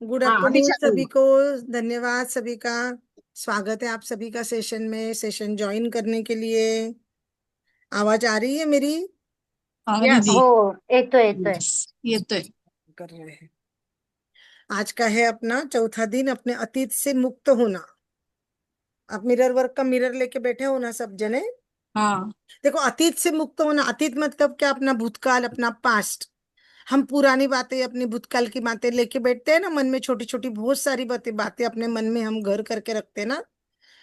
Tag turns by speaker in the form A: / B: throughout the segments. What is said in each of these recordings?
A: Good
B: हाँ, अभी
A: afternoon
B: चालू
A: सभी
B: हुआ।
A: को। धन्यवाद सभी का। स्वागत है आप सभी का सेशन ज्वाइन करने के लिए। आवाज आ रही है मेरी?
C: हाँ
B: यस।
C: दीदी।
D: हो, येतोय.
C: ये तो है।
A: कर रहे हैं। आज का है अपना चौथा दिन, अपने अतीत से मुक्त होना। आप मिरर वर्क का मिरर लेके बैठे हो ना सब जने।
C: हाँ।
A: देखो, अतीत से मुक्त होना, अतीत मतलब क्या? अपना भूतकाल, अपना पास्ट। हम पुरानी बातें, अपनी भूतकाल की बातें लेके बैठते हैं ना मन में, छोटी छोटी बहुत सारी बातें बातें अपने मन में हम घर करके रखते हैं ना।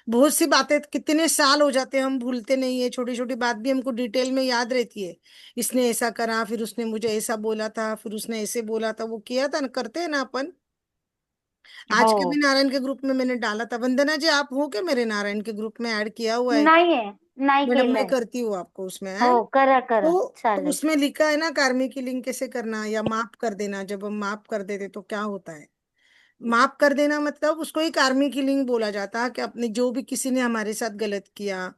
A: बहुत सी बातें कितने साल हो जाते हैं हम भूलते नहीं है, छोटी छोटी बात भी हमको डिटेल में याद रहती है। इसने ऐसा करा, फिर उसने मुझे ऐसा बोला था, फिर उसने ऐसे बोला था, वो किया था ना, करते हैं ना अपन। आज
D: हो.
A: के भी नारायण के ग्रुप में मैंने डाला था। वंदना जी, आप हो क्या मेरे नारायण के ग्रुप में ऐड किया हुआ है?
D: नाहीये. नाही
A: मैडम, मैं
D: केलंय.
A: करती हूँ आपको उसमें
D: हो,
A: ऐड।
D: करा करा
A: तो
D: चालेल.
A: उसमें लिखा है ना, कार्मिक लिंक कैसे करना या माफ कर देना। जब हम माफ कर देते तो क्या होता है? माफ कर देना मतलब उसको ही कार्मिक हीलिंग बोला जाता है, कि अपने जो भी किसी ने हमारे साथ गलत किया,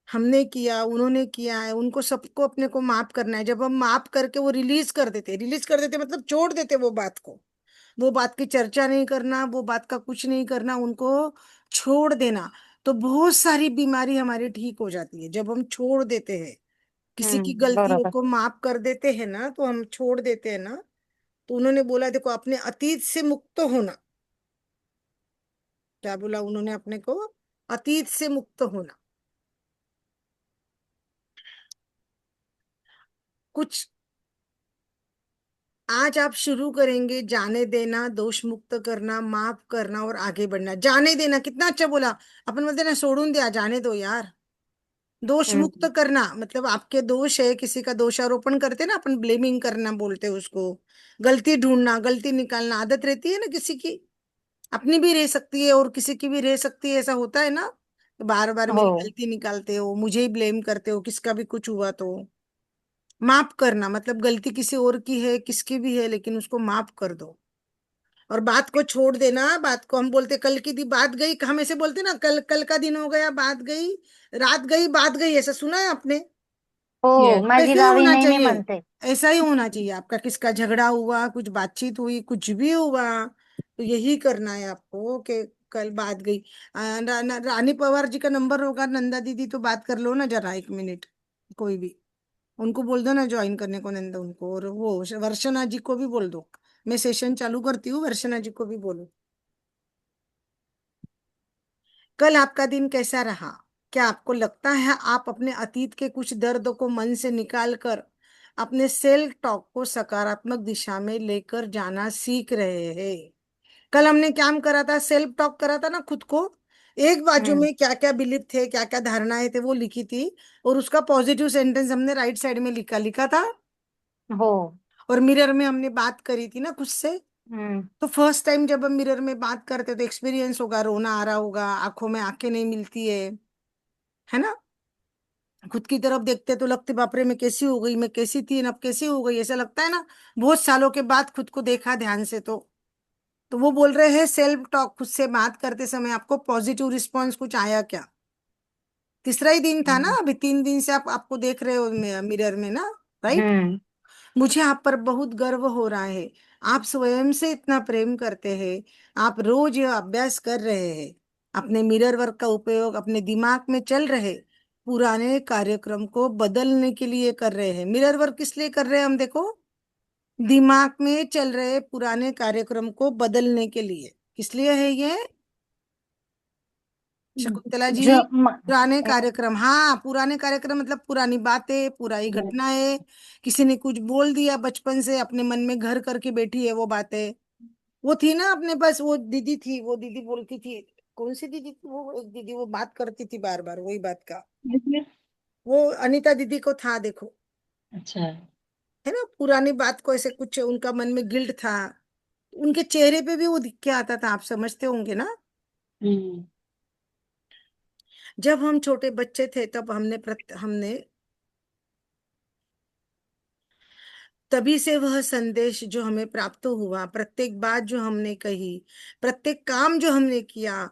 A: हमने किया, उन्होंने किया है, उनको सबको अपने को माफ करना है। जब हम माफ करके वो रिलीज कर देते मतलब छोड़ देते वो बात को। वो बात की चर्चा नहीं करना, वो बात का कुछ नहीं करना, उनको छोड़ देना। तो बहुत सारी बीमारी हमारी ठीक हो जाती है जब हम छोड़ देते हैं। किसी की गलतियों
D: बरोबर.
A: को माफ कर देते हैं ना, तो हम छोड़ देते हैं ना। तो उन्होंने बोला, देखो, अपने अतीत से मुक्त होना। क्या बोला उन्होंने अपने को? अतीत से मुक्त होना। कुछ आज आप शुरू करेंगे, जाने देना, दोष मुक्त करना, माफ करना और आगे बढ़ना। जाने देना कितना अच्छा बोला। अपन बोलते हैं ना, सोडून दिया, जाने दो यार। दोष मुक्त
D: हम्म.
A: करना मतलब आपके दोष है, किसी का दोषारोपण करते हैं ना अपन, ब्लेमिंग करना बोलते हैं उसको। गलती ढूंढना, गलती निकालना आदत रहती है ना किसी की। अपनी भी रह सकती है और किसी की भी रह सकती है, ऐसा होता है ना। बार बार
D: हो.
A: मेरी गलती निकालते हो, मुझे ही ब्लेम करते हो, किसका भी कुछ हुआ तो। माफ करना मतलब गलती किसी और की है, किसकी भी है, लेकिन उसको माफ कर दो। और बात को छोड़ देना। बात को हम बोलते, कल की दी बात गई, हम ऐसे बोलते ना, कल कल का दिन हो गया, बात गई, रात गई, बात गई, ऐसा सुना है आपने?
D: हो,
C: यस।
D: माझी
A: ऐसे ही
D: गावी
A: होना
D: नेहमी
A: चाहिए।
D: म्हणते.
A: ऐसा ही होना चाहिए आपका। किसका झगड़ा हुआ, कुछ बातचीत हुई, कुछ भी हुआ, तो यही करना है आपको कि कल बात गई। रानी पवार जी का नंबर होगा, नंदा दीदी, तो बात कर लो ना जरा 1 मिनट। कोई भी, उनको बोल दो ना ज्वाइन करने को, नंदा उनको, और वो वर्षना जी को भी बोल दो। मैं सेशन चालू करती हूँ, वर्षना जी को भी बोलो। कल आपका दिन कैसा रहा? क्या आपको लगता है आप अपने अतीत के कुछ दर्द को मन से निकाल कर अपने सेल्फ टॉक को सकारात्मक दिशा में लेकर जाना सीख रहे हैं? कल हमने क्या करा था? सेल्फ टॉक करा था ना खुद को। एक बाजू
D: हम्म.
A: में क्या क्या बिलीफ थे, क्या क्या धारणाएं थे, वो लिखी थी। और उसका पॉजिटिव सेंटेंस हमने राइट साइड में लिखा लिखा था।
D: हो.
A: और मिरर में हमने बात करी थी ना खुद से।
D: हम्म.
A: तो फर्स्ट टाइम जब हम मिरर में बात करते तो एक्सपीरियंस होगा, रोना आ रहा होगा, आंखों में आंखें नहीं मिलती है ना। खुद की तरफ देखते तो लगते, बाप रे, मैं कैसी हो गई, मैं कैसी थी अब कैसी हो गई, ऐसा लगता है ना। बहुत सालों के बाद खुद को देखा ध्यान से तो वो बोल रहे हैं सेल्फ टॉक, खुद से बात करते समय आपको पॉजिटिव रिस्पॉन्स कुछ आया क्या? तीसरा ही दिन था ना, अभी 3 दिन से आप आपको देख रहे हो मिरर में ना, राइट?
D: हम्म.
A: मुझे आप पर बहुत गर्व हो रहा है। आप स्वयं से इतना प्रेम करते हैं। आप रोज यह अभ्यास कर रहे हैं। अपने मिरर वर्क का उपयोग अपने दिमाग में चल रहे पुराने कार्यक्रम को बदलने के लिए कर रहे हैं। मिरर वर्क किस लिए कर रहे हैं हम? देखो, दिमाग में चल रहे पुराने कार्यक्रम को बदलने के लिए। किस लिए है ये, शकुंतला जी?
D: जो
A: पुराने कार्यक्रम, हाँ, पुराने कार्यक्रम मतलब पुरानी बातें, पुरानी घटनाएं। किसी ने कुछ बोल दिया बचपन से, अपने मन में घर करके बैठी है वो बातें। वो थी ना अपने पास, वो दीदी थी, वो दीदी बोलती थी। कौन सी दीदी थी वो? एक दीदी वो बात करती थी बार बार वही बात का। वो अनीता दीदी को था, देखो,
C: अच्छा।
A: है ना। पुरानी बात को ऐसे कुछ उनका मन में गिल्ट था। उनके चेहरे पे भी वो दिख के आता था, आप समझते होंगे ना।
C: हम्म।
A: जब हम छोटे बच्चे थे तब हमने तभी से वह संदेश जो हमें प्राप्त हुआ, प्रत्येक बात जो हमने कही, प्रत्येक काम जो हमने किया,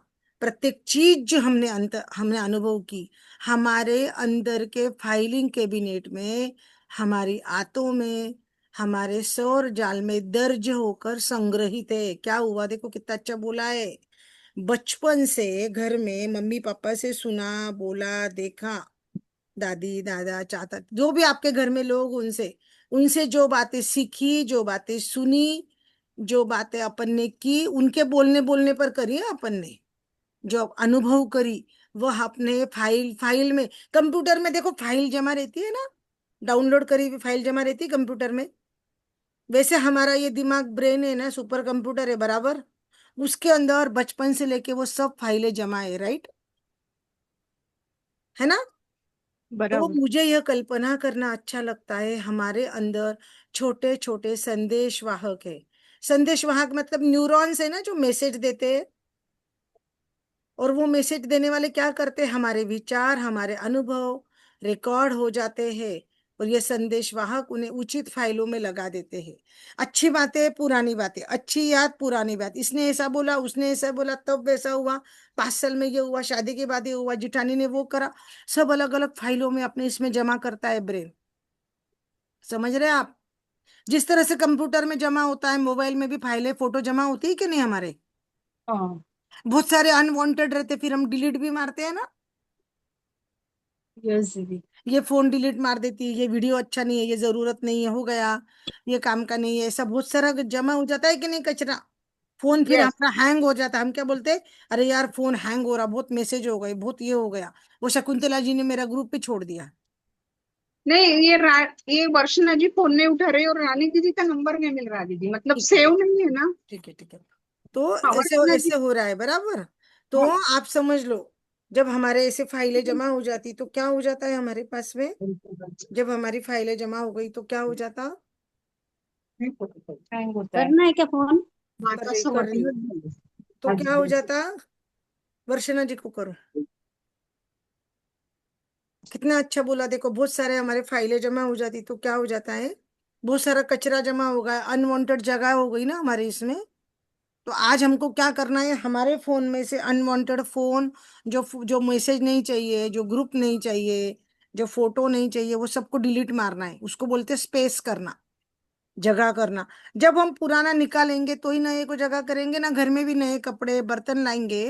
A: प्रत्येक चीज जो हमने अनुभव की, हमारे अंदर के फाइलिंग कैबिनेट में, हमारी आत्तों में, हमारे सौर जाल में दर्ज होकर संग्रहित है। क्या हुआ, देखो कितना अच्छा बोला है। बचपन से घर में मम्मी पापा से सुना, बोला, देखा, दादी दादा चाचा जो भी आपके घर में लोग, उनसे उनसे जो बातें सीखी, जो बातें सुनी, जो बातें अपन ने की, उनके बोलने बोलने पर करी है अपन ने, जो अनुभव करी, वह अपने फाइल फाइल में, कंप्यूटर में देखो फाइल जमा रहती है ना, डाउनलोड करी हुई फाइल जमा रहती है कंप्यूटर में। वैसे हमारा ये दिमाग, ब्रेन है ना, सुपर कंप्यूटर है बराबर, उसके अंदर बचपन से लेके वो सब फाइलें जमा है, राइट, है ना। तो
C: बराबर।
A: मुझे यह कल्पना करना अच्छा लगता है, हमारे अंदर छोटे छोटे संदेश वाहक है। संदेश वाहक मतलब न्यूरॉन्स है ना, जो मैसेज देते हैं, और वो मैसेज देने वाले क्या करते हैं, हमारे विचार, हमारे अनुभव रिकॉर्ड हो जाते हैं, और ये संदेश वाहक उन्हें उचित फाइलों में लगा देते हैं। अच्छी बातें, पुरानी बातें, अच्छी याद, पुरानी बात, इसने ऐसा बोला, उसने ऐसा बोला, तब वैसा हुआ, 5 साल में ये हुआ, शादी के बाद ये हुआ, जिठानी ने वो करा, सब अलग अलग फाइलों में अपने इसमें जमा करता है ब्रेन। समझ रहे हैं आप। जिस तरह से कंप्यूटर में जमा होता है, मोबाइल में भी फाइलें, फोटो जमा होती है कि नहीं हमारे।
C: हाँ।
A: बहुत सारे अनवांटेड रहते, फिर हम डिलीट भी मारते हैं ना।
C: यस दीदी।
A: ये फोन डिलीट मार देती है, ये वीडियो अच्छा नहीं है, ये जरूरत नहीं है, हो गया, ये काम का नहीं है, ऐसा बहुत सारा जमा हो जाता है कि नहीं कचरा। फोन फिर
C: यस।
A: हमारा हैंग हो जाता है, हम क्या बोलते हैं, अरे यार फोन हैंग हो रहा, बहुत मैसेज हो गए, बहुत ये हो गया। वो शकुंतला जी ने मेरा ग्रुप पे छोड़ दिया।
B: नहीं, ये वर्षना जी फोन नहीं उठा रही और रानी दीदी का नंबर नहीं मिल रहा दीदी, मतलब
A: ठीक है,
B: सेव नहीं है ना।
A: ठीक है, ठीक है। तो
B: हाँ,
A: ऐसे
B: वर्षना जी।
A: ऐसे हो रहा है बराबर। तो
B: हाँ।
A: आप समझ लो, जब हमारे ऐसे फाइलें जमा हो जाती तो क्या हो जाता है हमारे पास में। जब हमारी फाइलें जमा हो गई तो क्या हो जाता।
C: हैंग होता है।
D: करना है क्या फोन?
A: कर रही हूँ। तो क्या हो जाता, वर्षना जी को करो। कितना अच्छा बोला, देखो बहुत सारे हमारे फाइलें जमा हो जाती तो क्या हो जाता है, बहुत सारा कचरा जमा हो गया, अनवांटेड जगह हो गई ना हमारे इसमें। तो आज हमको क्या करना है, हमारे फोन में से अनवांटेड फोन, जो जो मैसेज नहीं चाहिए, जो ग्रुप नहीं चाहिए, जो फोटो नहीं चाहिए, वो सबको डिलीट मारना है, उसको बोलते हैं स्पेस करना, जगह करना। जब हम पुराना निकालेंगे तो ही नए को जगह करेंगे ना, घर में भी नए कपड़े बर्तन लाएंगे,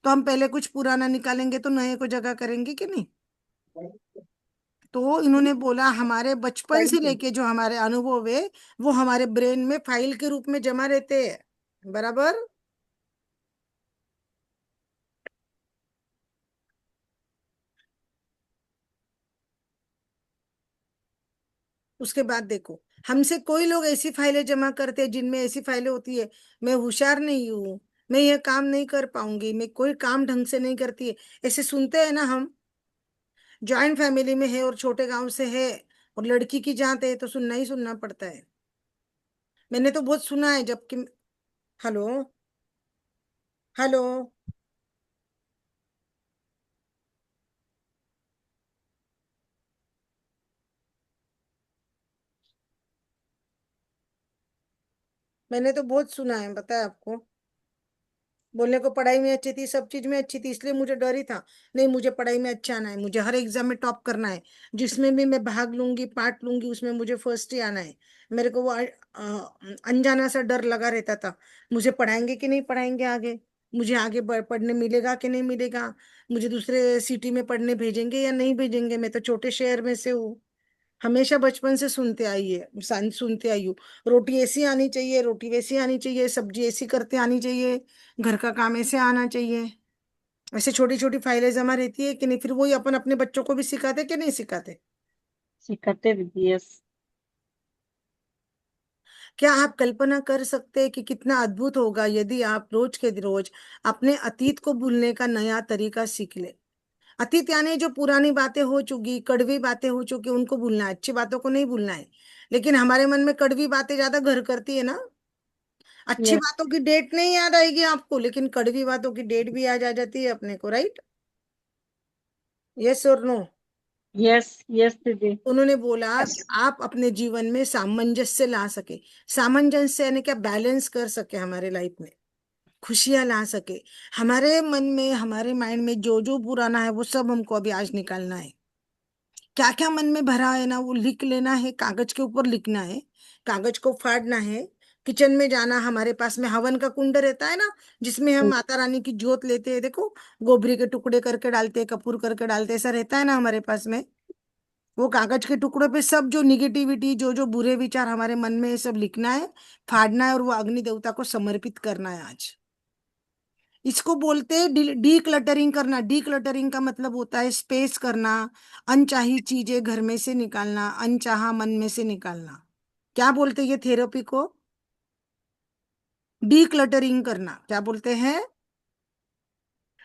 A: तो हम पहले कुछ पुराना निकालेंगे तो नए को जगह करेंगे कि नहीं। तो इन्होंने बोला हमारे बचपन से लेके जो हमारे अनुभव है, वो हमारे ब्रेन में फाइल के रूप में जमा रहते हैं, बराबर। उसके बाद देखो, हमसे कोई लोग ऐसी फाइलें जमा करते हैं जिनमें ऐसी फाइलें होती है, मैं होशियार नहीं हूँ, मैं यह काम नहीं कर पाऊंगी, मैं कोई काम ढंग से नहीं करती है, ऐसे सुनते हैं ना हम। जॉइंट फैमिली में है और छोटे गांव से है, और लड़की की जात है, तो सुनना ही सुनना पड़ता है। मैंने तो बहुत सुना है, जबकि, हेलो, हेलो, मैंने तो बहुत सुना है, बताया आपको। बोलने को पढ़ाई में अच्छी थी, सब चीज में अच्छी थी, इसलिए मुझे डर ही था, नहीं मुझे पढ़ाई में अच्छा आना है, मुझे हर एग्जाम में टॉप करना है, जिसमें भी मैं भाग लूंगी, पार्ट लूंगी, उसमें मुझे फर्स्ट ही आना है। मेरे को वो अनजाना सा डर लगा रहता था, मुझे पढ़ाएंगे कि नहीं पढ़ाएंगे आगे, मुझे आगे पढ़ने मिलेगा कि नहीं मिलेगा, मुझे दूसरे सिटी में पढ़ने भेजेंगे या नहीं भेजेंगे, मैं तो छोटे शहर में से हूँ। हमेशा बचपन से सुनते आई है, सुनते आई हूँ, रोटी ऐसी आनी चाहिए, रोटी वैसी आनी चाहिए, सब्जी ऐसी करते आनी चाहिए, घर का काम ऐसे आना चाहिए। ऐसे छोटी छोटी फाइलें जमा रहती है कि नहीं, फिर वही अपन अपने बच्चों को भी सिखाते कि नहीं सिखाते।
C: सिखाते दीदी। यस।
A: क्या आप कल्पना कर सकते हैं कि कितना अद्भुत होगा यदि आप रोज के रोज अपने अतीत को भूलने का नया तरीका सीख ले। अतीत यानी जो पुरानी बातें हो चुकी, कड़वी बातें हो चुकी, उनको भूलना है, अच्छी बातों को नहीं भूलना है। लेकिन हमारे मन में कड़वी बातें ज्यादा घर करती है ना। अच्छी
C: यस।
A: बातों की डेट नहीं याद आएगी आपको, लेकिन कड़वी बातों की डेट भी याद आ जाती है अपने को, राइट। यस और नो।
C: यस। यस दीदी।
A: उन्होंने बोला
B: यस।
A: कि आप अपने जीवन में सामंजस्य ला सके। सामंजस्य यानी क्या, बैलेंस कर सके हमारे लाइफ में, खुशियां ला सके। हमारे मन में, हमारे माइंड में जो जो पुराना है वो सब हमको अभी आज निकालना है। क्या क्या मन में भरा है ना, वो लिख लेना है, कागज के ऊपर लिखना है। कागज को फाड़ना है, किचन में जाना, हमारे पास में हवन का कुंड रहता है ना, जिसमें हम माता रानी की जोत लेते हैं, देखो गोबरी के टुकड़े करके डालते हैं, कपूर करके डालते हैं, ऐसा रहता है ना हमारे पास में। वो कागज के टुकड़े पे सब जो निगेटिविटी, जो जो बुरे विचार हमारे मन में है, सब लिखना है, फाड़ना है, और वो अग्नि देवता को समर्पित करना है आज। इसको बोलते हैं डी क्लटरिंग करना। डी क्लटरिंग का मतलब होता है स्पेस करना, अनचाही चीजें घर में से निकालना, अनचाहा मन में से निकालना। क्या बोलते हैं ये थेरेपी को? डी क्लटरिंग करना। क्या बोलते हैं?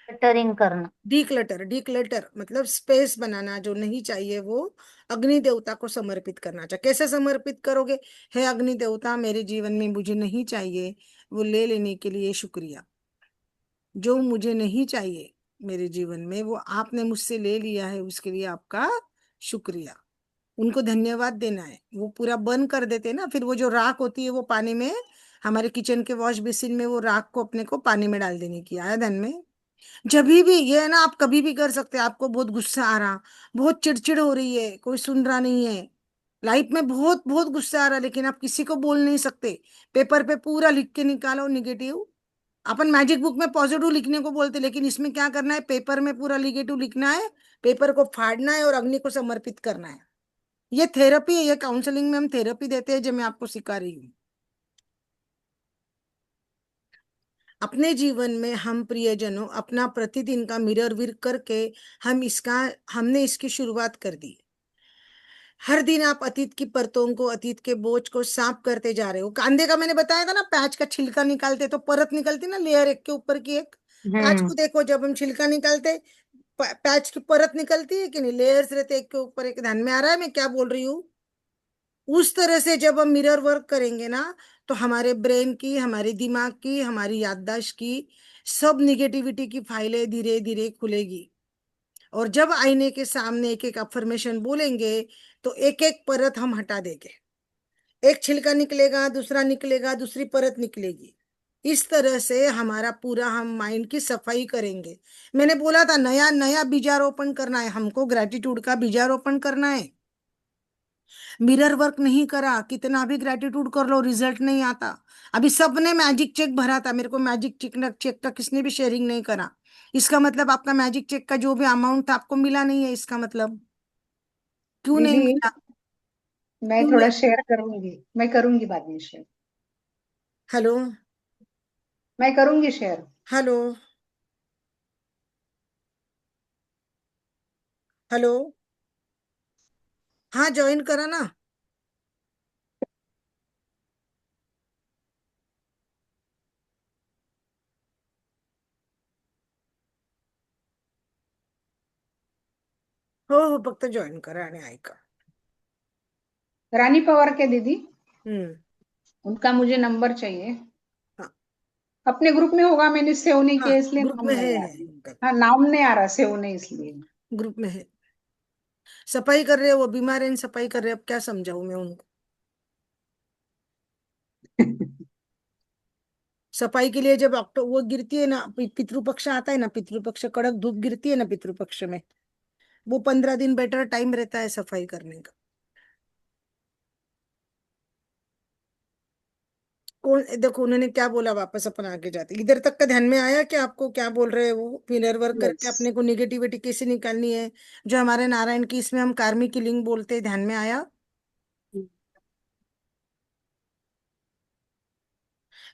D: क्लटरिंग करना।
A: D clutter. डी क्लटर मतलब स्पेस बनाना, जो नहीं चाहिए वो अग्नि देवता को समर्पित करना चाहिए। कैसे समर्पित करोगे? हे अग्नि देवता, मेरे जीवन में मुझे नहीं चाहिए, वो ले लेने के लिए शुक्रिया। जो मुझे नहीं चाहिए मेरे जीवन में, वो आपने मुझसे ले लिया है, उसके लिए आपका शुक्रिया। उनको धन्यवाद देना है। वो पूरा बंद कर देते हैं ना, फिर वो जो राख होती है वो पानी में, हमारे किचन के वॉश बेसिन में, वो राख को अपने को पानी में डाल देने की, आया ध्यान में? जब भी ये है ना, आप कभी भी कर सकते हैं। आपको बहुत गुस्सा आ रहा, बहुत चिड़चिड़ हो रही है, कोई सुन रहा नहीं है, लाइफ में बहुत बहुत गुस्सा आ रहा, लेकिन आप किसी को बोल नहीं सकते, पेपर पे पूरा लिख के निकालो निगेटिव। अपन मैजिक बुक में पॉजिटिव लिखने को बोलते, लेकिन इसमें क्या करना है, पेपर में पूरा निगेटिव लिखना है, पेपर को फाड़ना है और अग्नि को समर्पित करना है। ये थेरेपी है, ये काउंसलिंग में हम थेरेपी देते हैं, जो मैं आपको सिखा रही हूँ। अपने जीवन में हम प्रियजनों अपना प्रतिदिन का मिरर विर करके हमने इसकी शुरुआत कर दी। हर दिन आप अतीत की परतों को, अतीत के बोझ को साफ करते जा रहे हो। कांदे का मैंने बताया था ना, पैच का छिलका निकालते तो परत निकलती ना, लेयर एक के ऊपर की एक। पैच को देखो, जब हम छिलका निकालते, पैच की परत निकलती है कि नहीं, लेयर्स रहते एक के ऊपर एक। ध्यान में आ रहा है मैं क्या बोल रही हूँ? उस तरह से जब हम मिरर वर्क करेंगे ना, तो हमारे ब्रेन की, हमारे दिमाग की, हमारी याददाश्त की सब निगेटिविटी की फाइलें धीरे धीरे खुलेगी। और जब आईने के सामने एक एक अफर्मेशन बोलेंगे, तो एक एक परत हम हटा देंगे। एक छिलका निकलेगा, दूसरा निकलेगा, दूसरी परत निकलेगी। इस तरह से हमारा पूरा हम माइंड की सफाई करेंगे। मैंने बोला था नया नया बीजारोपण करना है हमको, ग्रेटिट्यूड का बीजारोपण करना है। मिरर वर्क नहीं करा, कितना भी ग्रेटिट्यूड कर लो, रिजल्ट नहीं आता। अभी सबने मैजिक चेक भरा था, मेरे को मैजिक चेक का किसने भी शेयरिंग नहीं करा। इसका मतलब आपका मैजिक चेक का जो भी अमाउंट था आपको मिला नहीं है, इसका मतलब क्यों नहीं
B: दीदी,
A: मिला?
B: मैं
A: क्यों
B: थोड़ा
A: नहीं?
B: शेयर करूंगी, मैं करूंगी बाद में शेयर।
A: हेलो?
B: मैं करूंगी शेयर।
A: हेलो? हेलो? हाँ, ज्वाइन करा ना। हो फक्त जॉईन करा आणि ऐका.
B: रानी पवार के दीदी,
A: हम्म.
B: उनका मुझे नंबर चाहिए।
A: हाँ.
B: अपने ग्रुप में होगा, मैंने सेव नहीं
A: हाँ,
B: किया इसलिए
A: ग्रुप
B: नाम
A: में
B: नहीं आ
A: है
B: रहा।
A: उनका.
B: हाँ, नाम नहीं आ रहा, सेव नहीं इसलिए।
A: ग्रुप में है. सफाई कर रहे हो, वो बीमार है, सफाई कर रहे हो, अब क्या समझाऊं मैं उनको? सफाई के लिए जब वो गिरती है ना, पितृपक्ष आता है ना, पितृपक्ष कड़क धूप गिरती है ना पितृपक्ष में, वो 15 दिन बेटर टाइम रहता है सफाई करने का। कौन देखो उन्होंने क्या बोला, वापस अपन आगे जाते, इधर तक का ध्यान में आया कि आपको क्या बोल रहे हैं वो? Mirror work
B: yes.
A: करके अपने को निगेटिविटी कैसे निकालनी है, जो हमारे नारायण की इसमें हम कार्मिक किलिंग बोलते हैं, ध्यान में आया?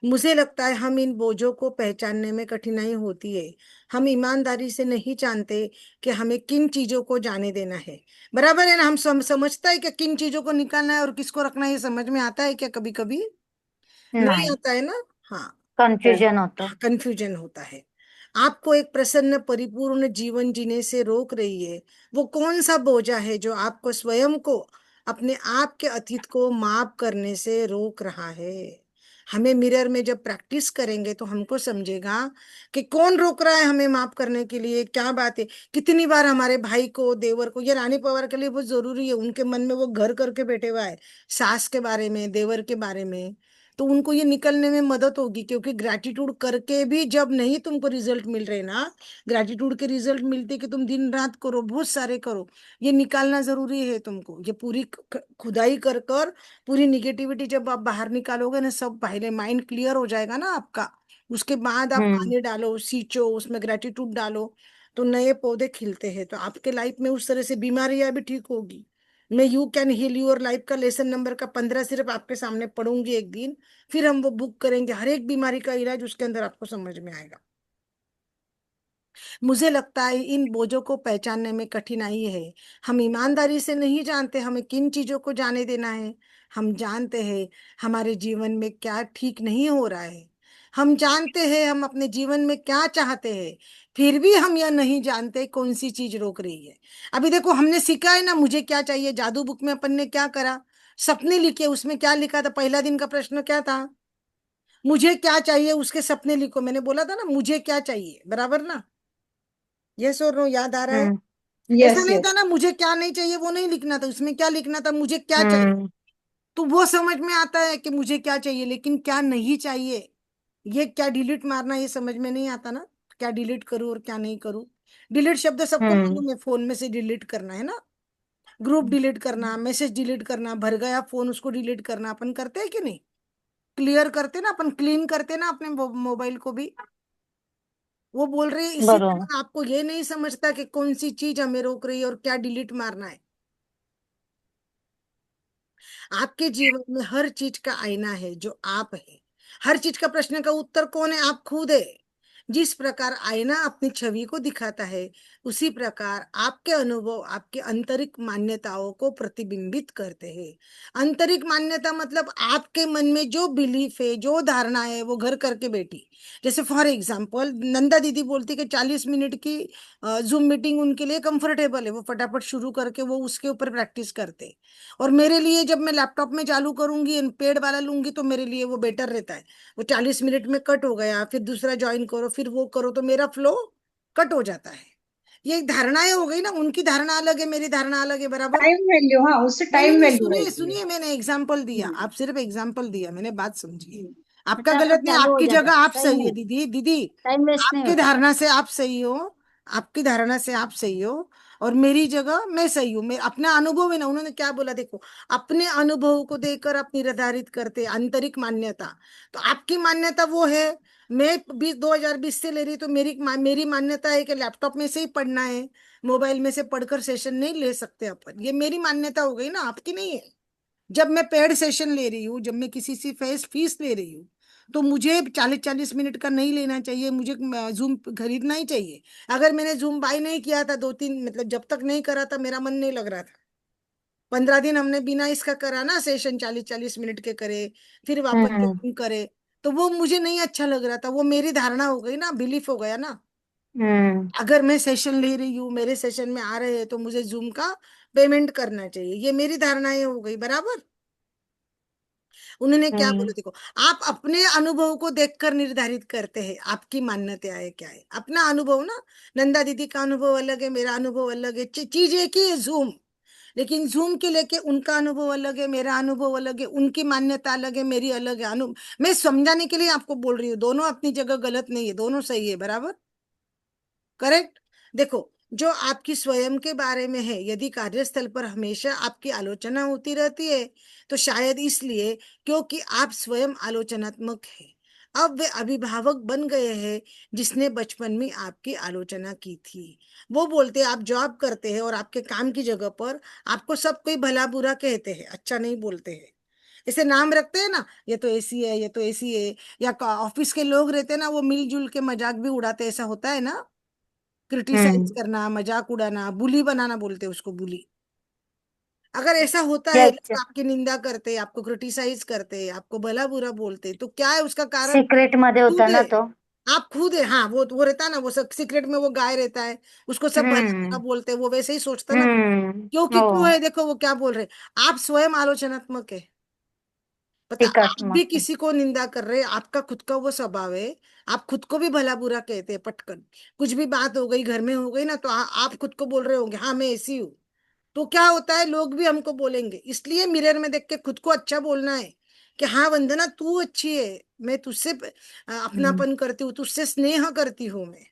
A: मुझे लगता है हम इन बोझों को पहचानने में कठिनाई होती है। हम ईमानदारी से नहीं जानते कि हमें किन चीजों को जाने देना है। बराबर है ना? हम समझता है कि किन चीजों को निकालना है और किसको रखना है, ये समझ में आता है क्या कभी कभी? नहीं
D: नहीं,
A: आता है ना? हाँ।
D: कंफ्यूजन होतं.
A: कंफ्यूजन होता है। आपको एक प्रसन्न परिपूर्ण जीवन जीने से रोक रही है, वो कौन सा बोझा है जो आपको स्वयं को, अपने आप के अतीत को माफ करने से रोक रहा है? हमें मिरर में जब प्रैक्टिस करेंगे तो हमको समझेगा कि कौन रोक रहा है हमें माफ करने के लिए, क्या बात है। कितनी बार हमारे भाई को, देवर को, ये रानी पवार के लिए बहुत जरूरी है, उनके मन में वो घर करके बैठे हुआ है, सास के बारे में, देवर के बारे में। तो उनको ये निकलने में मदद होगी, क्योंकि ग्रैटिट्यूड करके भी जब नहीं तुमको रिजल्ट मिल रहे ना, ग्रैटिट्यूड के रिजल्ट मिलते कि तुम दिन रात करो, बहुत सारे करो, ये निकालना जरूरी है तुमको। ये पूरी खुदाई कर कर पूरी निगेटिविटी जब आप बाहर निकालोगे ना, सब पहले माइंड क्लियर हो जाएगा ना आपका, उसके बाद आप
D: हम्म।
A: पानी डालो, सींचो, उसमें ग्रेटिट्यूड डालो, तो नए पौधे खिलते हैं। तो आपके लाइफ में उस तरह से बीमारियां भी ठीक होगी। मैं you can heal your life का लेसन नंबर का 15 सिर्फ आपके सामने पढ़ूंगी एक दिन, फिर हम वो बुक करेंगे, हर एक बीमारी का इलाज उसके अंदर आपको समझ में आएगा। मुझे लगता है इन बोझों को पहचानने में कठिनाई है। हम ईमानदारी से नहीं जानते हमें किन चीजों को जाने देना है। हम जानते हैं हमारे जीवन में क्या ठीक नहीं हो रहा है। हम जानते हैं हम अपने जीवन में क्या चाहते हैं, फिर भी हम यह नहीं जानते कौन सी चीज रोक रही है। अभी देखो, हमने सीखा है ना मुझे क्या चाहिए, जादू बुक में अपन ने क्या करा, सपने लिखे, उसमें क्या लिखा था, पहला दिन का प्रश्न क्या था, मुझे क्या चाहिए, उसके सपने लिखो। मैंने बोला था ना मुझे क्या चाहिए, बराबर ना, यस और नो, याद आ रहा है?
D: हम्म।
A: ऐसा
B: यस
A: नहीं था
B: यस।
A: ना मुझे क्या नहीं चाहिए, वो नहीं लिखना था, उसमें क्या लिखना था, मुझे क्या चाहिए।
D: हम्म।
A: तो वो समझ में आता है कि मुझे क्या चाहिए, लेकिन क्या नहीं चाहिए, ये क्या डिलीट मारना, ये समझ में नहीं आता ना, क्या डिलीट करूं और क्या नहीं करूं। डिलीट शब्द सबको
D: हम्म।
A: मालूम है, फोन में से डिलीट करना है ना, ग्रुप डिलीट करना, मैसेज डिलीट करना, भर गया फोन उसको डिलीट करना, अपन करते हैं कि नहीं, क्लियर करते ना अपन, क्लीन करते ना अपने मोबाइल को भी। वो बोल रहे हैं इसी
D: बरोबर।
A: तरह आपको ये नहीं समझता कि कौन सी चीज हमें रोक रही है और क्या डिलीट मारना है। आपके जीवन में हर चीज का आईना है जो आप है। हर चीज का प्रश्न का उत्तर कौन है, आप खुद है। जिस प्रकार आईना अपनी छवि को दिखाता है, उसी प्रकार आपके अनुभव आपके आंतरिक मान्यताओं को प्रतिबिंबित करते हैं। आंतरिक मान्यता मतलब आपके मन में जो बिलीफ है, जो धारणा है, वो घर करके बैठी। जैसे फॉर एग्जाम्पल नंदा दीदी बोलती कि 40 मिनट की जूम मीटिंग उनके लिए कंफर्टेबल है, वो फटाफट शुरू करके वो उसके ऊपर प्रैक्टिस करते। और मेरे लिए जब मैं लैपटॉप में चालू करूंगी, पेड वाला लूंगी, तो मेरे लिए वो बेटर रहता है। वो 40 मिनट में कट हो गया, फिर दूसरा ज्वाइन करो, फिर वो करो, तो मेरा फ्लो कट हो जाता है। ये धारणाएं हो गई ना, उनकी धारणा अलग है, मेरी धारणा अलग है, बराबर।
B: टाइम वैल्यू, हाँ, उससे
A: नहीं नहीं
B: टाइम
A: नहीं,
B: वैल्यू
A: सुनिए
B: रहती है।
A: सुनिए, मैंने एग्जाम्पल दिया,
B: हम्म,
A: आप सिर्फ एग्जाम्पल दिया, मैंने बात समझिए।
B: हम्म,
A: आपका गलत
D: फटाफट
A: नहीं,
D: चालू हो
A: आपकी
D: जाता
A: जगह
D: है,
A: आप
D: टाइम
A: सही है
D: नहीं,
A: दीदी, दीदी।
D: टाइम वेस्ट नहीं
A: आपकी
D: होता।
A: धारणा से आप सही हो, आपकी धारणा से आप सही हो, और मेरी जगह मैं सही हूँ। मैं अपना अनुभव है ना, उन्होंने क्या बोला देखो, अपने अनुभव को देकर आप निर्धारित करते हैं, आंतरिक मान्यता। तो आपकी मान्यता वो है, मैं 2020 से ले रही, तो मेरी मान्यता है कि लैपटॉप में से ही पढ़ना है, मोबाइल में से पढ़कर सेशन नहीं ले सकते अपन, ये मेरी मान्यता हो गई ना, आपकी नहीं है। जब मैं पेड सेशन ले रही हूँ, जब मैं किसी से फीस फीस ले रही हूँ, तो मुझे 40-40 मिनट का नहीं लेना चाहिए, मुझे जूम खरीदना ही चाहिए। अगर मैंने जूम बाय नहीं किया था 2-3, मतलब जब तक नहीं करा था मेरा मन नहीं लग रहा था। 15 दिन हमने बिना इसका करा ना, सेशन 40-40 मिनट के करे, फिर वापस
D: हम्म।
A: ज्वाइन करे, तो वो मुझे नहीं अच्छा लग रहा था, वो मेरी धारणा हो गई ना, बिलीफ हो गया ना।
D: हम्म।
A: अगर मैं सेशन ले रही हूँ, मेरे सेशन में आ रहे हैं, तो मुझे जूम का पेमेंट करना चाहिए, ये मेरी धारणाएं हो गई, बराबर। उन्होंने क्या बोला
D: हम्म।
A: देखो, आप अपने अनुभव को देखकर निर्धारित करते हैं आपकी मान्यताएं क्या है, अपना अनुभव ना। नंदा दीदी का अनुभव अलग है, मेरा अनुभव अलग है, चीज एक ही है, जूम। लेकिन जूम के लेके उनका अनुभव अलग है, मेरा अनुभव अलग है, उनकी मान्यता अलग है, मेरी अलग है। मैं समझाने के लिए आपको बोल रही हूँ, दोनों अपनी जगह गलत नहीं है, दोनों सही है, बराबर, करेक्ट। देखो, जो आपकी स्वयं के बारे में है, यदि कार्यस्थल पर हमेशा आपकी आलोचना होती रहती है, तो शायद इसलिए क्योंकि आप स्वयं आलोचनात्मक है। अब वे अभिभावक बन गए हैं जिसने बचपन में आपकी आलोचना की थी। वो बोलते हैं, आप जॉब करते हैं और आपके काम की जगह पर आपको सब कोई भला बुरा कहते हैं, अच्छा नहीं बोलते हैं। इसे नाम रखते हैं ना, ये तो ऐसी है, ये तो ऐसी है। या ऑफिस के लोग रहते हैं ना, वो मिलजुल के मजाक भी उड़ाते हैं, ऐसा होता है ना, क्रिटिसाइज
D: हम्म।
A: करना, मजाक उड़ाना, बुली बनाना, बोलते हैं उसको, बुली। अगर ऐसा होता है,
D: यस।
A: लोग आपकी निंदा करते, आपको क्रिटिसाइज करते, आपको भला बुरा बोलते, तो क्या है उसका कारण?
D: सीक्रेट मध्ये होता
A: खुद
D: ना
A: है,
D: तो।
A: आप खुद है। हाँ, वो रहता है ना, वो सब सीक्रेट में वो गाय रहता है, उसको सब भला बुरा
D: हम्म।
A: बोलते हैं, वो वैसे ही सोचता ना।
D: हम्म।
A: क्योंकि
D: हो।
A: क्यों है, देखो वो क्या बोल रहे हैं, आप स्वयं आलोचनात्मक है। पता, आप भी
D: टीकात्मक है।
A: किसी को निंदा कर रहे हैं, आपका खुद का वो स्वभाव है। आप खुद को भी भला बुरा कहते हैं पटकन। कुछ भी बात हो गई, घर में हो गई ना, तो आप खुद को बोल रहे होंगे, हाँ मैं ऐसी हूँ। तो क्या होता है, लोग भी हमको बोलेंगे, इसलिए मिरर में देख के खुद को अच्छा बोलना है कि हाँ वंदना तू अच्छी है, मैं तुझसे
C: हम्म,
A: अपनापन करती हूँ, तुझसे स्नेह करती हूँ मैं।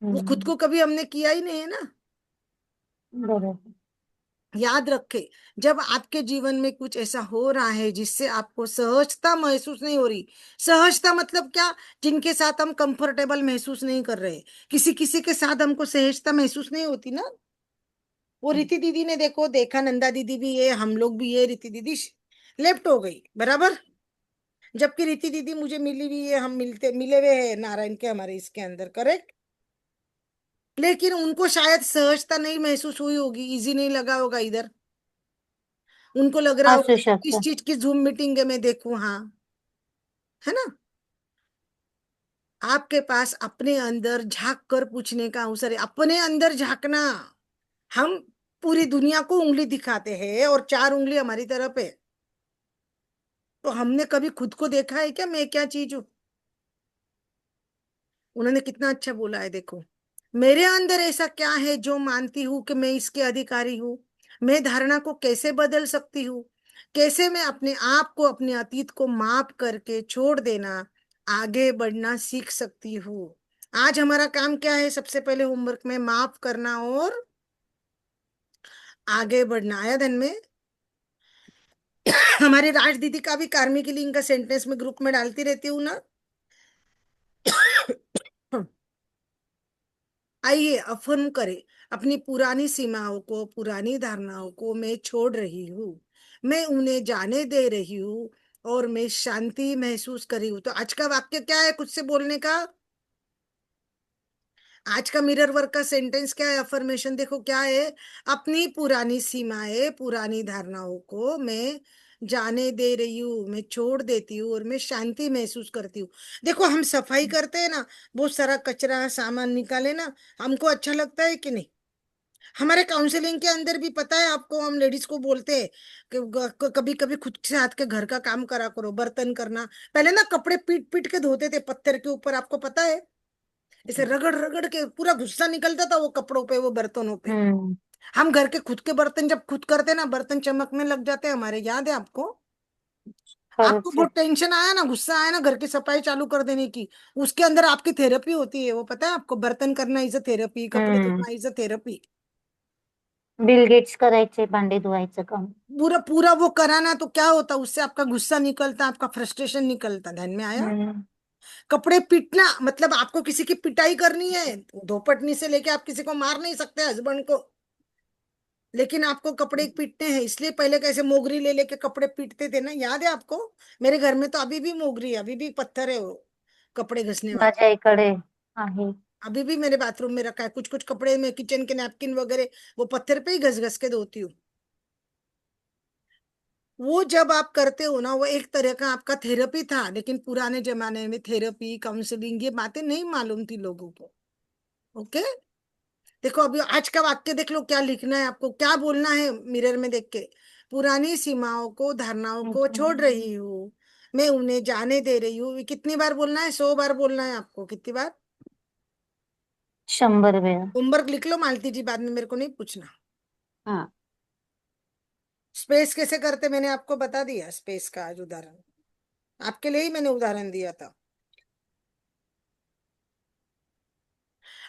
A: वो खुद
C: हम्म,
A: को कभी हमने किया ही नहीं है ना।
C: बरोबर।
A: याद रखे, जब आपके जीवन में कुछ ऐसा हो रहा है जिससे आपको सहजता महसूस नहीं हो रही, सहजता मतलब क्या, जिनके साथ हम कंफर्टेबल महसूस नहीं कर रहे, किसी किसी के साथ हमको सहजता महसूस नहीं होती ना। वो रीति दीदी ने देखो देखा, नंदा दीदी भी है, हम लोग भी है, रीति दीदी लेफ्ट हो गई बराबर, जबकि रीति दीदी मुझे मिली हुई है, हम मिलते मिले हुए हैं नारायण के हमारे इसके अंदर, करेक्ट। लेकिन उनको शायद सहजता नहीं महसूस हुई होगी, इजी नहीं लगा होगा इधर, उनको लग रहा
D: असू
A: होगा किस
D: शकतं.
A: चीज की जूम मीटिंग है मैं देखूं, हाँ, है ना। आपके पास अपने अंदर झांक कर पूछने का अवसर है, अपने अंदर झांकना। हम पूरी दुनिया को उंगली दिखाते हैं और चार उंगली हमारी तरफ है, तो हमने कभी खुद को देखा है क्या, मैं क्या चीज हूँ। उन्होंने कितना अच्छा बोला है देखो, मेरे अंदर ऐसा क्या है जो मानती हूँ कि मैं इसके अधिकारी हूँ, मैं धारणा को कैसे बदल सकती हूँ, कैसे मैं अपने आप को, अपने अतीत को माफ करके छोड़ देना, आगे बढ़ना सीख सकती हूँ। आज हमारा काम क्या है, सबसे पहले होमवर्क में माफ करना और आगे बढ़ना आया धन में। हमारी राज दीदी का भी कार्मिक लिंग का सेंटेंस में ग्रुप में डालती रहती हूँ ना। आइए अफर्म करें, अपनी पुरानी सीमाओं को, पुरानी धारणाओं को मैं छोड़ रही हूँ, मैं उन्हें जाने दे रही हूँ और मैं शांति महसूस कर रही हूँ। तो आज का वाक्य क्या है खुद से बोलने का, आज का मिरर वर्क का सेंटेंस क्या है, अफर्मेशन देखो क्या है, अपनी पुरानी सीमाएं, पुरानी धारणाओं को मैं जाने दे रही हूँ, मैं छोड़ देती हूँ और मैं शांति महसूस करती हूँ। देखो हम सफाई करते हैं ना, बहुत सारा कचरा सामान निकाले ना, हमको अच्छा लगता है कि नहीं। हमारे काउंसलिंग के अंदर भी पता है आपको, हम लेडीज को बोलते हैं कि कभी कभी खुद से हाथ के घर का काम करा करो, बर्तन करना। पहले ना कपड़े पीट पीट के धोते थे पत्थर के ऊपर, आपको पता है, ऐसे रगड़ रगड़ के पूरा गुस्सा निकलता था वो कपड़ों पे, वो बर्तनों पे।
D: हम्म.
A: हम घर के खुद के बर्तन जब खुद करते ना, बर्तन चमकने लग जाते हैं हमारे, याद है आपको। आपको
D: खरंच आहे.
A: बहुत टेंशन आया ना, गुस्सा आया ना घर की सफाई चालू कर देने की, उसके अंदर आपकी थेरेपी होती है, वो पता है आपको, बर्तन करना इज अ थेरेपी, कपड़े
D: हम्म.
A: धोना is a therapy.
D: Bill Gates करायचे भांडे धुवायचं काम.
A: पूरा पूरा वो कराना तो क्या होता, उससे आपका गुस्सा निकलता, आपका फ्रस्ट्रेशन निकलता, ध्यान में आया।
D: हम्म.
A: कपड़े पीटना मतलब आपको किसी की पिटाई करनी है, धोपटनी से लेके आप किसी को मार नहीं सकते हस्बैंड को, लेकिन आपको कपड़े पीटने हैं, इसलिए पहले कैसे मोगरी ले लेके कपड़े पीटते थे ना, याद है आपको। मेरे घर में तो अभी भी मोगरी है, अभी भी पत्थर है वो कपड़े घसने वाला,
D: माझ्या इकडे आहे.
A: अभी भी मेरे बाथरूम में रखा है, कुछ कुछ कपड़े में किचन के नैपकिन वगैरह वो पत्थर पे ही घस घस के धोती हूँ। वो जब आप करते हो ना, वो एक तरह का आपका थेरेपी था, लेकिन पुराने जमाने में थेरेपी काउंसलिंग ये बातें नहीं मालूम थी लोगों को। ओके, देखो अभी आज का वाक्य देख लो, क्या लिखना है आपको, क्या बोलना है मिरर में देख के, पुरानी सीमाओं को, धारणाओं को छोड़ रही हूँ, मैं उन्हें जाने दे रही हूँ। ये कितनी बार बोलना है, 100 बार बोलना है आपको, कितनी बार।
D: 100 वेळा.
A: होमवर्क लिख लो मालती जी, बाद में मेरे को नहीं पूछना।
B: हाँ।
A: स्पेस कैसे करते मैंने आपको बता दिया, स्पेस का आज उदाहरण आपके लिए ही मैंने उदाहरण दिया था।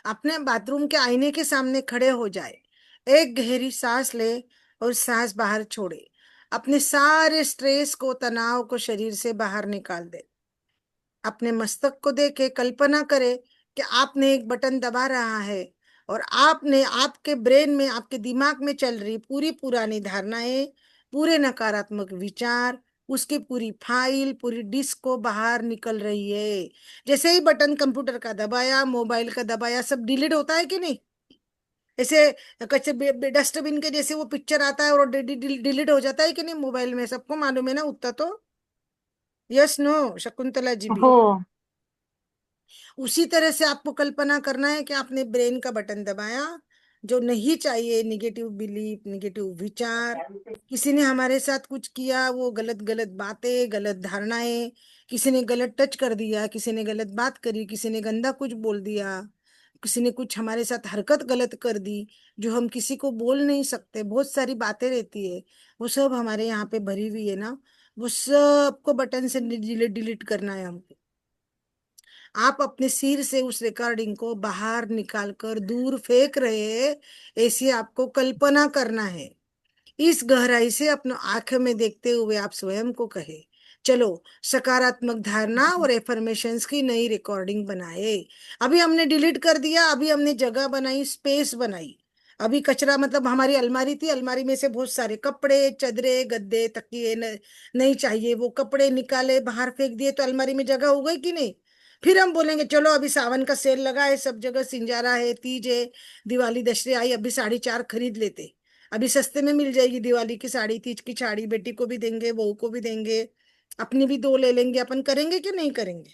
A: अपने बाथरूम के आईने के सामने खड़े हो जाए, एक गहरी सांस ले और सांस बाहर छोड़े, अपने सारे स्ट्रेस को, तनाव को शरीर से बाहर निकाल दे। अपने मस्तक को देखे कल्पना करे कि आपने एक बटन दबा रहा है और आपने, आपके ब्रेन में, आपके दिमाग में चल रही पूरी पुरानी धारणाएं, पूरे नकारात्मक विचार, उसकी पूरी फाइल, पूरी डिस्क को बाहर निकल रही है। जैसे ही बटन कंप्यूटर का दबाया, मोबाइल का दबाया, सब डिलीट होता है कि नहीं, ऐसे कच्चे डस्टबिन के जैसे वो पिक्चर आता है और डिलीट हो जाता है कि नहीं मोबाइल में, सबको मालूम है ना उतना तो। यस नो शकुंतला जी भी।
D: हो.
A: उसी तरह से आपको कल्पना करना है कि आपने ब्रेन का बटन दबाया, जो नहीं चाहिए, निगेटिव बिलीफ, निगेटिव विचार, किसी ने हमारे साथ कुछ किया, वो गलत गलत बातें, गलत धारणाएं, किसी ने गलत टच कर दिया, किसी ने गलत बात करी, किसी ने गंदा कुछ बोल दिया, किसी ने कुछ हमारे साथ हरकत गलत कर दी, जो हम किसी को बोल नहीं सकते, बहुत सारी बातें रहती है, वो सब हमारे यहाँ पे भरी हुई है ना। वो सबको बटन से डिलीट डिलीट करना है हमको। आप अपने सिर से उस रिकॉर्डिंग को बाहर निकाल कर दूर फेंक रहे, ऐसी आपको कल्पना करना है। इस गहराई से अपने आंख में देखते हुए आप स्वयं को कहे, चलो सकारात्मक धारणा और एफर्मेशंस की नई रिकॉर्डिंग बनाए। अभी हमने डिलीट कर दिया, अभी हमने जगह बनाई, स्पेस बनाई। अभी कचरा मतलब हमारी अलमारी थी, अलमारी में से बहुत सारे कपड़े, चादरें, गद्दे, तकिए नहीं चाहिए, वो कपड़े निकाले बाहर फेंक दिए, तो अलमारी में जगह हो गई कि नहीं। फिर हम बोलेंगे चलो अभी सावन का सेल लगा है, सब जगह सिंजारा है, तीज है, दिवाली दशहरे आई, अभी साड़ी 4 खरीद लेते। अभी सस्ते में मिल जाएगी दिवाली की साड़ी, तीज की साड़ी, बेटी को भी देंगे, बहू को भी देंगे, अपनी भी 2 ले लेंगे। अपन करेंगे कि नहीं करेंगे?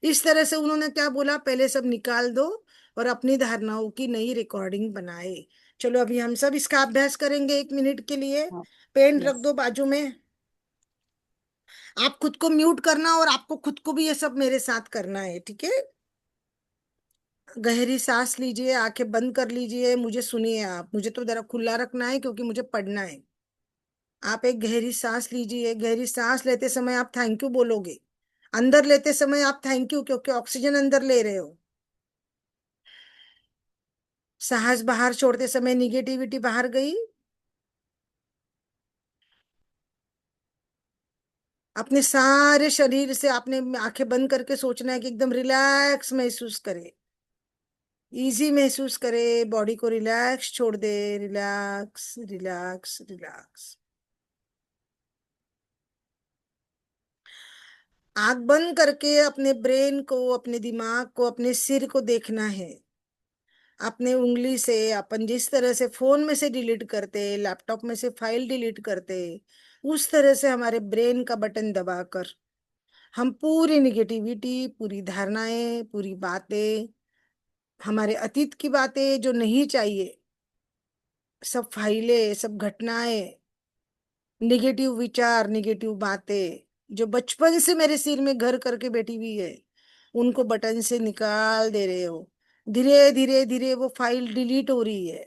A: इस तरह से उन्होंने क्या बोला, पहले सब निकाल दो और अपनी धारणाओं की नई रिकॉर्डिंग बनाए। चलो अभी हम सब इसका अभ्यास करेंगे 1 मिनट के लिए।
C: हाँ,
A: पेन रख
C: यस।
A: दो बाजू में। आप खुद को म्यूट करना और आपको खुद को भी ये सब मेरे साथ करना है, ठीक है? गहरी सांस लीजिए, आंखें बंद कर लीजिए, मुझे सुनिए आप। मुझे तो जरा खुला रखना है क्योंकि मुझे पढ़ना है। आप एक गहरी सांस लीजिए। गहरी सांस लेते समय आप थैंक यू बोलोगे। अंदर लेते समय आप थैंक यू, क्योंकि ऑक्सीजन अंदर ले रहे हो। सांस बाहर छोड़ते समय निगेटिविटी बाहर गई। अपने सारे शरीर से आपने आंखें बंद करके सोचना है कि एकदम रिलैक्स महसूस करे, इजी महसूस करे, बॉडी को रिलैक्स छोड़ दे। Relax relax relax. आंख बंद करके अपने ब्रेन को, अपने दिमाग को, अपने सिर को देखना है। अपने उंगली से अपन जिस तरह से फोन में से डिलीट करते, लैपटॉप में से फाइल डिलीट करते, उस तरह से हमारे ब्रेन का बटन दबाकर हम पूरी निगेटिविटी, पूरी धारणाएं, पूरी बातें, हमारे अतीत की बातें जो नहीं चाहिए, सब फाइलें, सब घटनाएं, निगेटिव विचार, निगेटिव बातें जो बचपन से मेरे सिर में घर करके बैठी हुई है, उनको बटन से निकाल दे रहे हो। धीरे धीरे धीरे वो फाइल डिलीट हो रही है।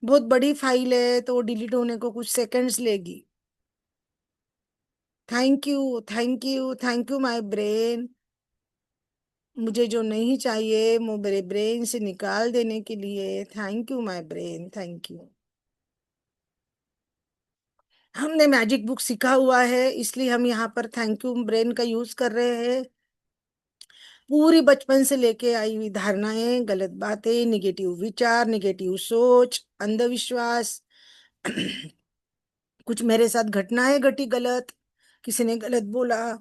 A: बहुत बड़ी फाइल है तो वो डिलीट होने को कुछ सेकंड्स लेगी। Thank you, thank you, thank you my brain. मुझे जो नहीं चाहिए वो मेरे ब्रेन से निकाल देने के लिए thank you my brain, thank you. हमने मैजिक बुक सीखा हुआ है, इसलिए हम यहाँ पर थैंक यू ब्रेन का यूज कर रहे हैं। पूरी बचपन से लेके आई हुई धारणाएं, गलत बातें, निगेटिव विचार, निगेटिव सोच, अंधविश्वास, कुछ मेरे साथ घटनाएं घटी गलत, किसी ने गलत बोला,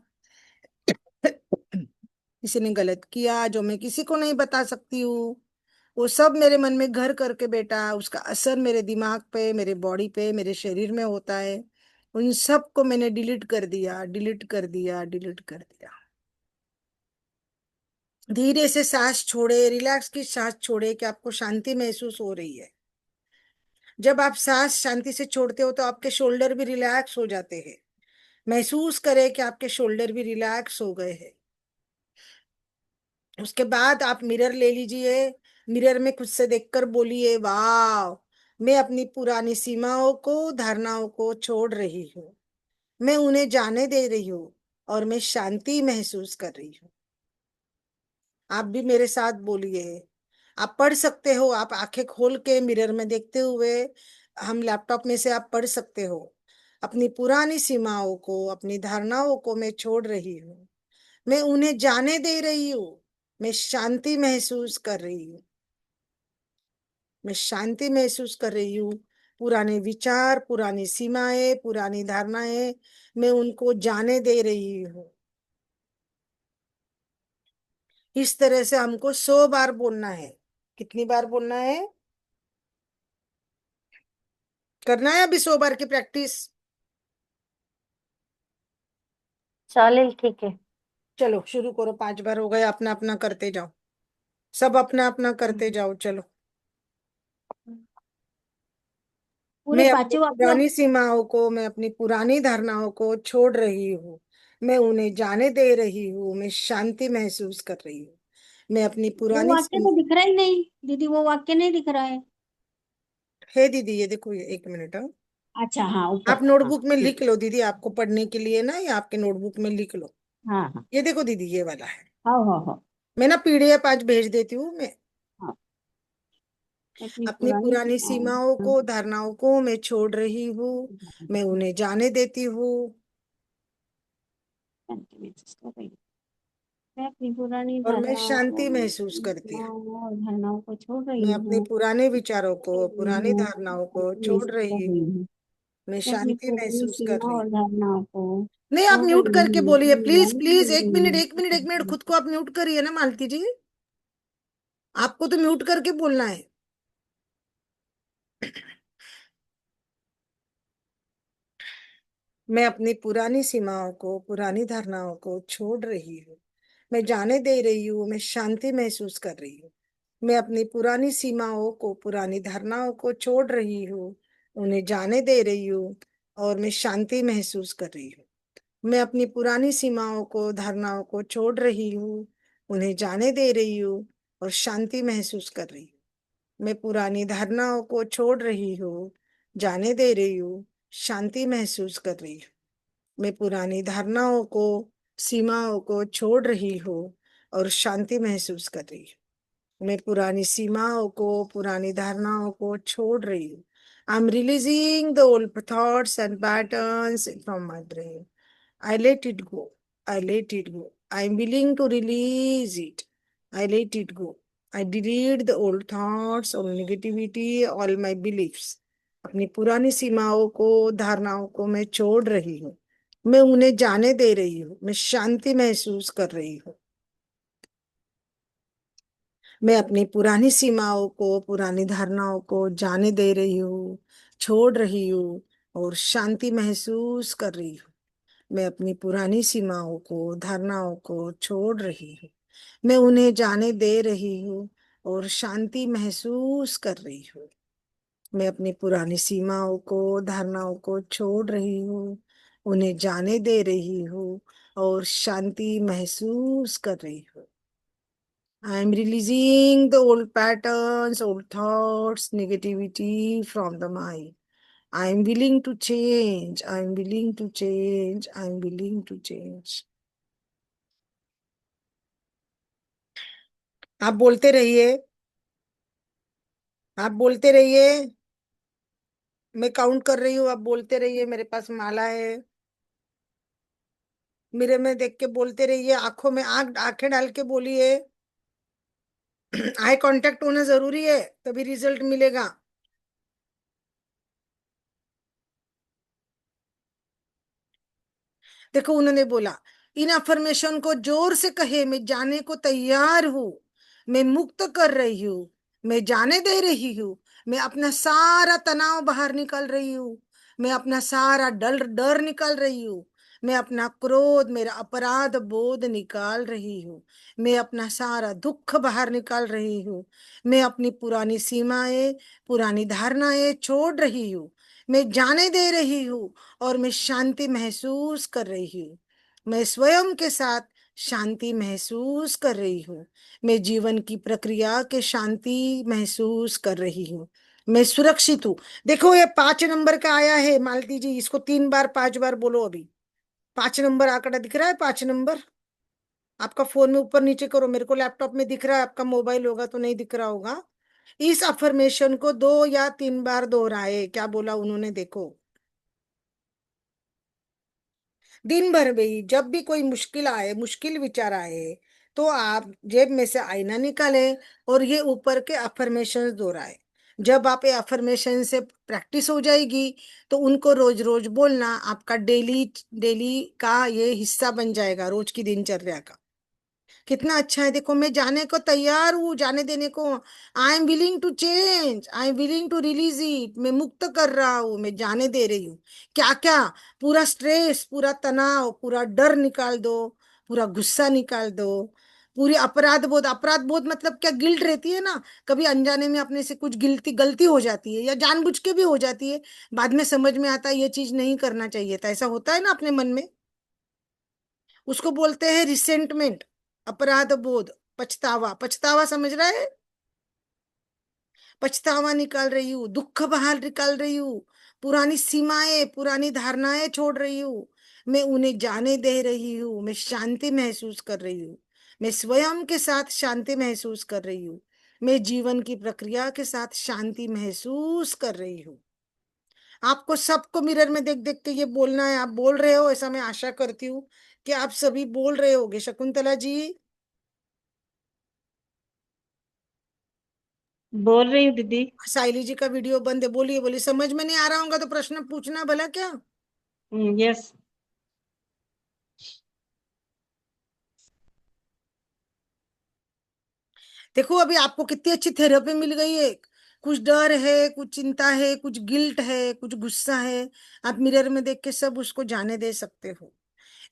A: किसी ने गलत किया जो मैं किसी को नहीं बता सकती हूँ, वो सब मेरे मन में घर करके बेटा, उसका असर मेरे दिमाग पे, मेरे बॉडी पे, मेरे शरीर में होता है। उन सब को मैंने डिलीट कर दिया, डिलीट कर दिया, डिलीट कर दिया। धीरे से सांस छोड़े, रिलैक्स की सांस छोड़े कि आपको शांति महसूस हो रही है। जब आप सांस शांति से छोड़ते हो तो आपके शोल्डर भी रिलैक्स हो जाते हैं। महसूस करें कि आपके शोल्डर भी रिलैक्स हो गए हैं। उसके बाद आप मिरर ले लीजिए। मिरर में खुद से देखकर बोलिए, वाह, मैं अपनी पुरानी सीमाओं को, धारणाओं को छोड़ रही हूँ। मैं उन्हें जाने दे रही हूँ और मैं शांति महसूस कर रही हूँ। आप भी मेरे साथ बोलिए। आप पढ़ सकते हो, आप आंखें खोल के मिरर में देखते हुए, हम लैपटॉप में से आप पढ़ सकते हो। अपनी पुरानी सीमाओं को, अपनी धारणाओं को मैं छोड़ रही हूँ। मैं उन्हें जाने दे रही हूँ। मैं शांति महसूस कर रही हूँ। मैं शांति महसूस कर रही हूँ। पुराने विचार, पुरानी सीमाएं, पुरानी धारणाएं, मैं उनको जाने दे रही हूँ। इस तरह से हमको 100 बार बोलना है। कितनी बार बोलना है? करना है अभी 100 बार की प्रैक्टिस।
D: चालेल, ठीक है।
A: चलो शुरू करो। 5 बार हो गए, अपना अपना करते जाओ। सब अपना अपना करते
C: हम्म।
A: जाओ, चलो।
C: पूरे
A: मैं अपनी
C: पांचों वाक्य।
A: पुरानी सीमाओं को, मैं अपनी पुरानी धारणाओं को छोड़ रही हूँ। मैं उन्हें जाने दे रही हूँ। मैं शांति महसूस कर रही हूँ। मैं अपनी
C: वो
A: पुरानी
C: वाक्य तो
A: सीमा।
C: दिख रहा ही नहीं दीदी, वो वाक्य नहीं दिख रहा है।
A: है दीदी, ये देखो, ये 1 मिनट। हाँ,
C: अच्छा, हाँ, ऊपर।
A: आप
C: हाँ,
A: नोटबुक में
C: ठीक
A: लिख लो दीदी, आपको पढ़ने के लिए ना, या आपके नोटबुक में लिख लो।
C: है। हाँ, हाँ,
A: ये देखो दीदी, ये वाला है।
C: हाँ, हाँ, हाँ,
A: मैं ना पीडीएफ आज भेज देती हूँ मैं।
C: हाँ। अपनी
A: अपनी
C: पुरानी
A: पुरानी सीमाओं को, धारणाओं को मैं छोड़ रही हूँ, मैं उन्हें जाने देती हूँ।
C: महसूस कर रही हूँ। मैं अपनी पुरानी
A: और मैं
C: धारणाओं को,
A: शांति महसूस करती हूँ।
C: और धारणाओं को छोड़
A: मैं
C: रही
A: अपने
C: हूँ।
A: पुराने विचारों को, पुरानी
C: हूँ,
A: धारणाओं को छोड़
C: महसूस कर
A: रही
C: रही
A: हूँ।
C: हूँ।
A: मैं
C: मैं अपनी
A: शांति
C: पुरानी
A: महसूस कर
C: सीमा
A: रही
C: और
A: हूँ।
C: धारणाओं को
A: नहीं, आप
C: छोड़
A: म्यूट
C: रही
A: करके
C: हूँ।
A: बोलिए
C: मैं
A: प्लीज
C: जाने
A: प्लीज।
C: दे
A: एक मिनट,
C: रही
A: एक मिनट, एक मिनट,
C: हूँ।
A: खुद को आप म्यूट करिए ना मालती जी। आपको तो म्यूट करके बोलना है। मैं अपनी पुरानी सीमाओं को, पुरानी धारणाओं को छोड़ रही हूँ, मैं जाने दे रही हूँ, मैं शांति महसूस कर रही हूँ। मैं अपनी पुरानी सीमाओं को, पुरानी धारणाओं को छोड़ रही हूँ, उन्हें जाने दे रही हूँ, और मैं शांति महसूस कर रही हूँ। मैं अपनी पुरानी सीमाओं को, धारणाओं को छोड़ रही हूँ, उन्हें जाने दे रही हूँ, और शांति महसूस कर रही हूँ। मैं पुरानी धारणाओं को छोड़ रही हूँ, जाने दे रही हूँ, शांति महसूस कर रही हूँ। मैं पुरानी धारणाओं को, सीमाओं को छोड़ रही हूँ, और शांति महसूस कर रही हूँ। मैं पुरानी सीमाओं को, पुरानी धारणाओं को छोड़ रही हूँ। I M releasing the old thoughts and patterns from my brain. I let it go. I let it go. I'm willing to release it. I let it go. I delete the old thoughts, all negativity, all my beliefs. अपनी पुरानी सीमाओं को, धारणाओं को मैं छोड़ रही हूँ, मैं उन्हें जाने दे रही हूँ, मैं शांति महसूस कर रही हूँ। मैं अपनी पुरानी सीमाओं को, पुरानी धारणाओं को जाने दे रही हूँ, छोड़ रही हूँ, और शांति महसूस कर रही हूँ। मैं अपनी पुरानी सीमाओं को, धारणाओं को छोड़ रही हूँ, मैं उन्हें जाने दे रही हूँ, और शांति महसूस कर रही हूँ। मैं अपनी पुरानी सीमाओं को, धारणाओं को छोड़ रही हूँ, उन्हें जाने दे रही हूँ, और शांति महसूस कर रही हूँ। I am releasing the old patterns, old thoughts, negativity from the mind. I am willing to change. I am willing to change. I am willing to change. आप बोलते रहिए, आप बोलते रहिए। मैं काउंट कर रही हूँ, आप बोलते रहिए। मेरे पास माला है। मिरर में देख के बोलते रहिए, आंखों में आंखें डाल के बोलिए। आई कांटेक्ट होना जरूरी है, तभी रिजल्ट मिलेगा। देखो, उन्होंने बोला, इन अफर्मेशन को जोर से कहे, मैं जाने को तैयार हूं, मैं मुक्त कर रही हूँ, मैं जाने दे रही हूँ, मैं अपना सारा तनाव बाहर निकाल रही हूँ, मैं अपना सारा डर डर निकाल रही हूँ, मैं अपना क्रोध, मेरा अपराध बोध निकाल रही हूँ, मैं अपना सारा दुख बाहर निकाल रही हूँ, मैं अपनी पुरानी सीमाएं, पुरानी धारणाएं छोड़ रही हूँ, मैं जाने दे रही हूँ, और मैं शांति महसूस कर रही हूँ। मैं स्वयं के साथ शांति महसूस कर रही हूँ। मैं जीवन की प्रक्रिया के शांति महसूस कर रही हूँ। मैं सुरक्षित हूँ। देखो, ये 5 नंबर का आया है मालती जी, इसको 3 बार 5 बार बोलो अभी। 5 नंबर आंकड़ा दिख रहा है, 5 नंबर। आपका फोन में ऊपर नीचे करो, मेरे को लैपटॉप में दिख रहा है, आपका मोबाइल होगा तो नहीं दिख रहा होगा। इस अफर्मेशन को 2 या 3 बार दोहराए। क्या बोला उन्होंने, देखो। दिन भर भी जब भी कोई मुश्किल आए, मुश्किल विचार आए, तो आप जेब में से आईना निकाले, और ये ऊपर के अफर्मेशन दोहराए। जब आप ये अफर्मेशन से प्रैक्टिस हो जाएगी, तो उनको रोज रोज बोलना आपका डेली डेली का ये हिस्सा बन जाएगा, रोज की दिनचर्या का। कितना अच्छा है। देखो, मैं जाने को तैयार हूँ, जाने देने को। I am willing to change, I am willing to release it. मैं मुक्त कर रहा हूँ, मैं जाने दे रही हूँ। क्या क्या? पूरा स्ट्रेस, पूरा तनाव, पूरा डर निकाल दो, पूरा गुस्सा निकाल दो, पूरी अपराध बोध। अपराध बोध मतलब क्या? गिल्ट रहती है ना, कभी अनजाने में अपने से कुछ गलती हो जाती है, या जानबूझ के भी हो जाती है। बाद में समझ में आता है ये चीज नहीं करना चाहिए था, ऐसा होता है ना अपने मन में। उसको बोलते हैं रिसेंटमेंट, अपराध बोध, पछतावा। पछतावा समझ रहा है? पछतावा निकाल रही हूँ, दुख बाहर निकाल रही हूँ, पुरानी सीमाएं, पुरानी धारणाएं छोड़ रही हूँ। मैं उन्हें जाने दे रही हूँ। मैं शांति महसूस कर रही हूँ। मैं स्वयं के साथ शांति महसूस कर रही हूँ। मैं जीवन की प्रक्रिया के साथ शांति महसूस कर रही हूँ। आपको सबको मिरर में देख देख के ये बोलना है। आप बोल रहे हो, ऐसा मैं आशा करती हूँ कि आप सभी बोल रहे होगे। शकुंतला जी,
C: बोल रही हूँ दीदी।
A: साइली जी का वीडियो बंद है। बोलिए बोलिए, समझ में नहीं आ रहा होगा तो प्रश्न पूछना भला क्या।
C: यस।
A: देखो अभी आपको कितनी अच्छी थेरेपी मिल गई है। कुछ डर है, कुछ चिंता है, कुछ गिल्ट है, कुछ गुस्सा है। आप मिरर में देख के सब उसको जाने दे सकते हो।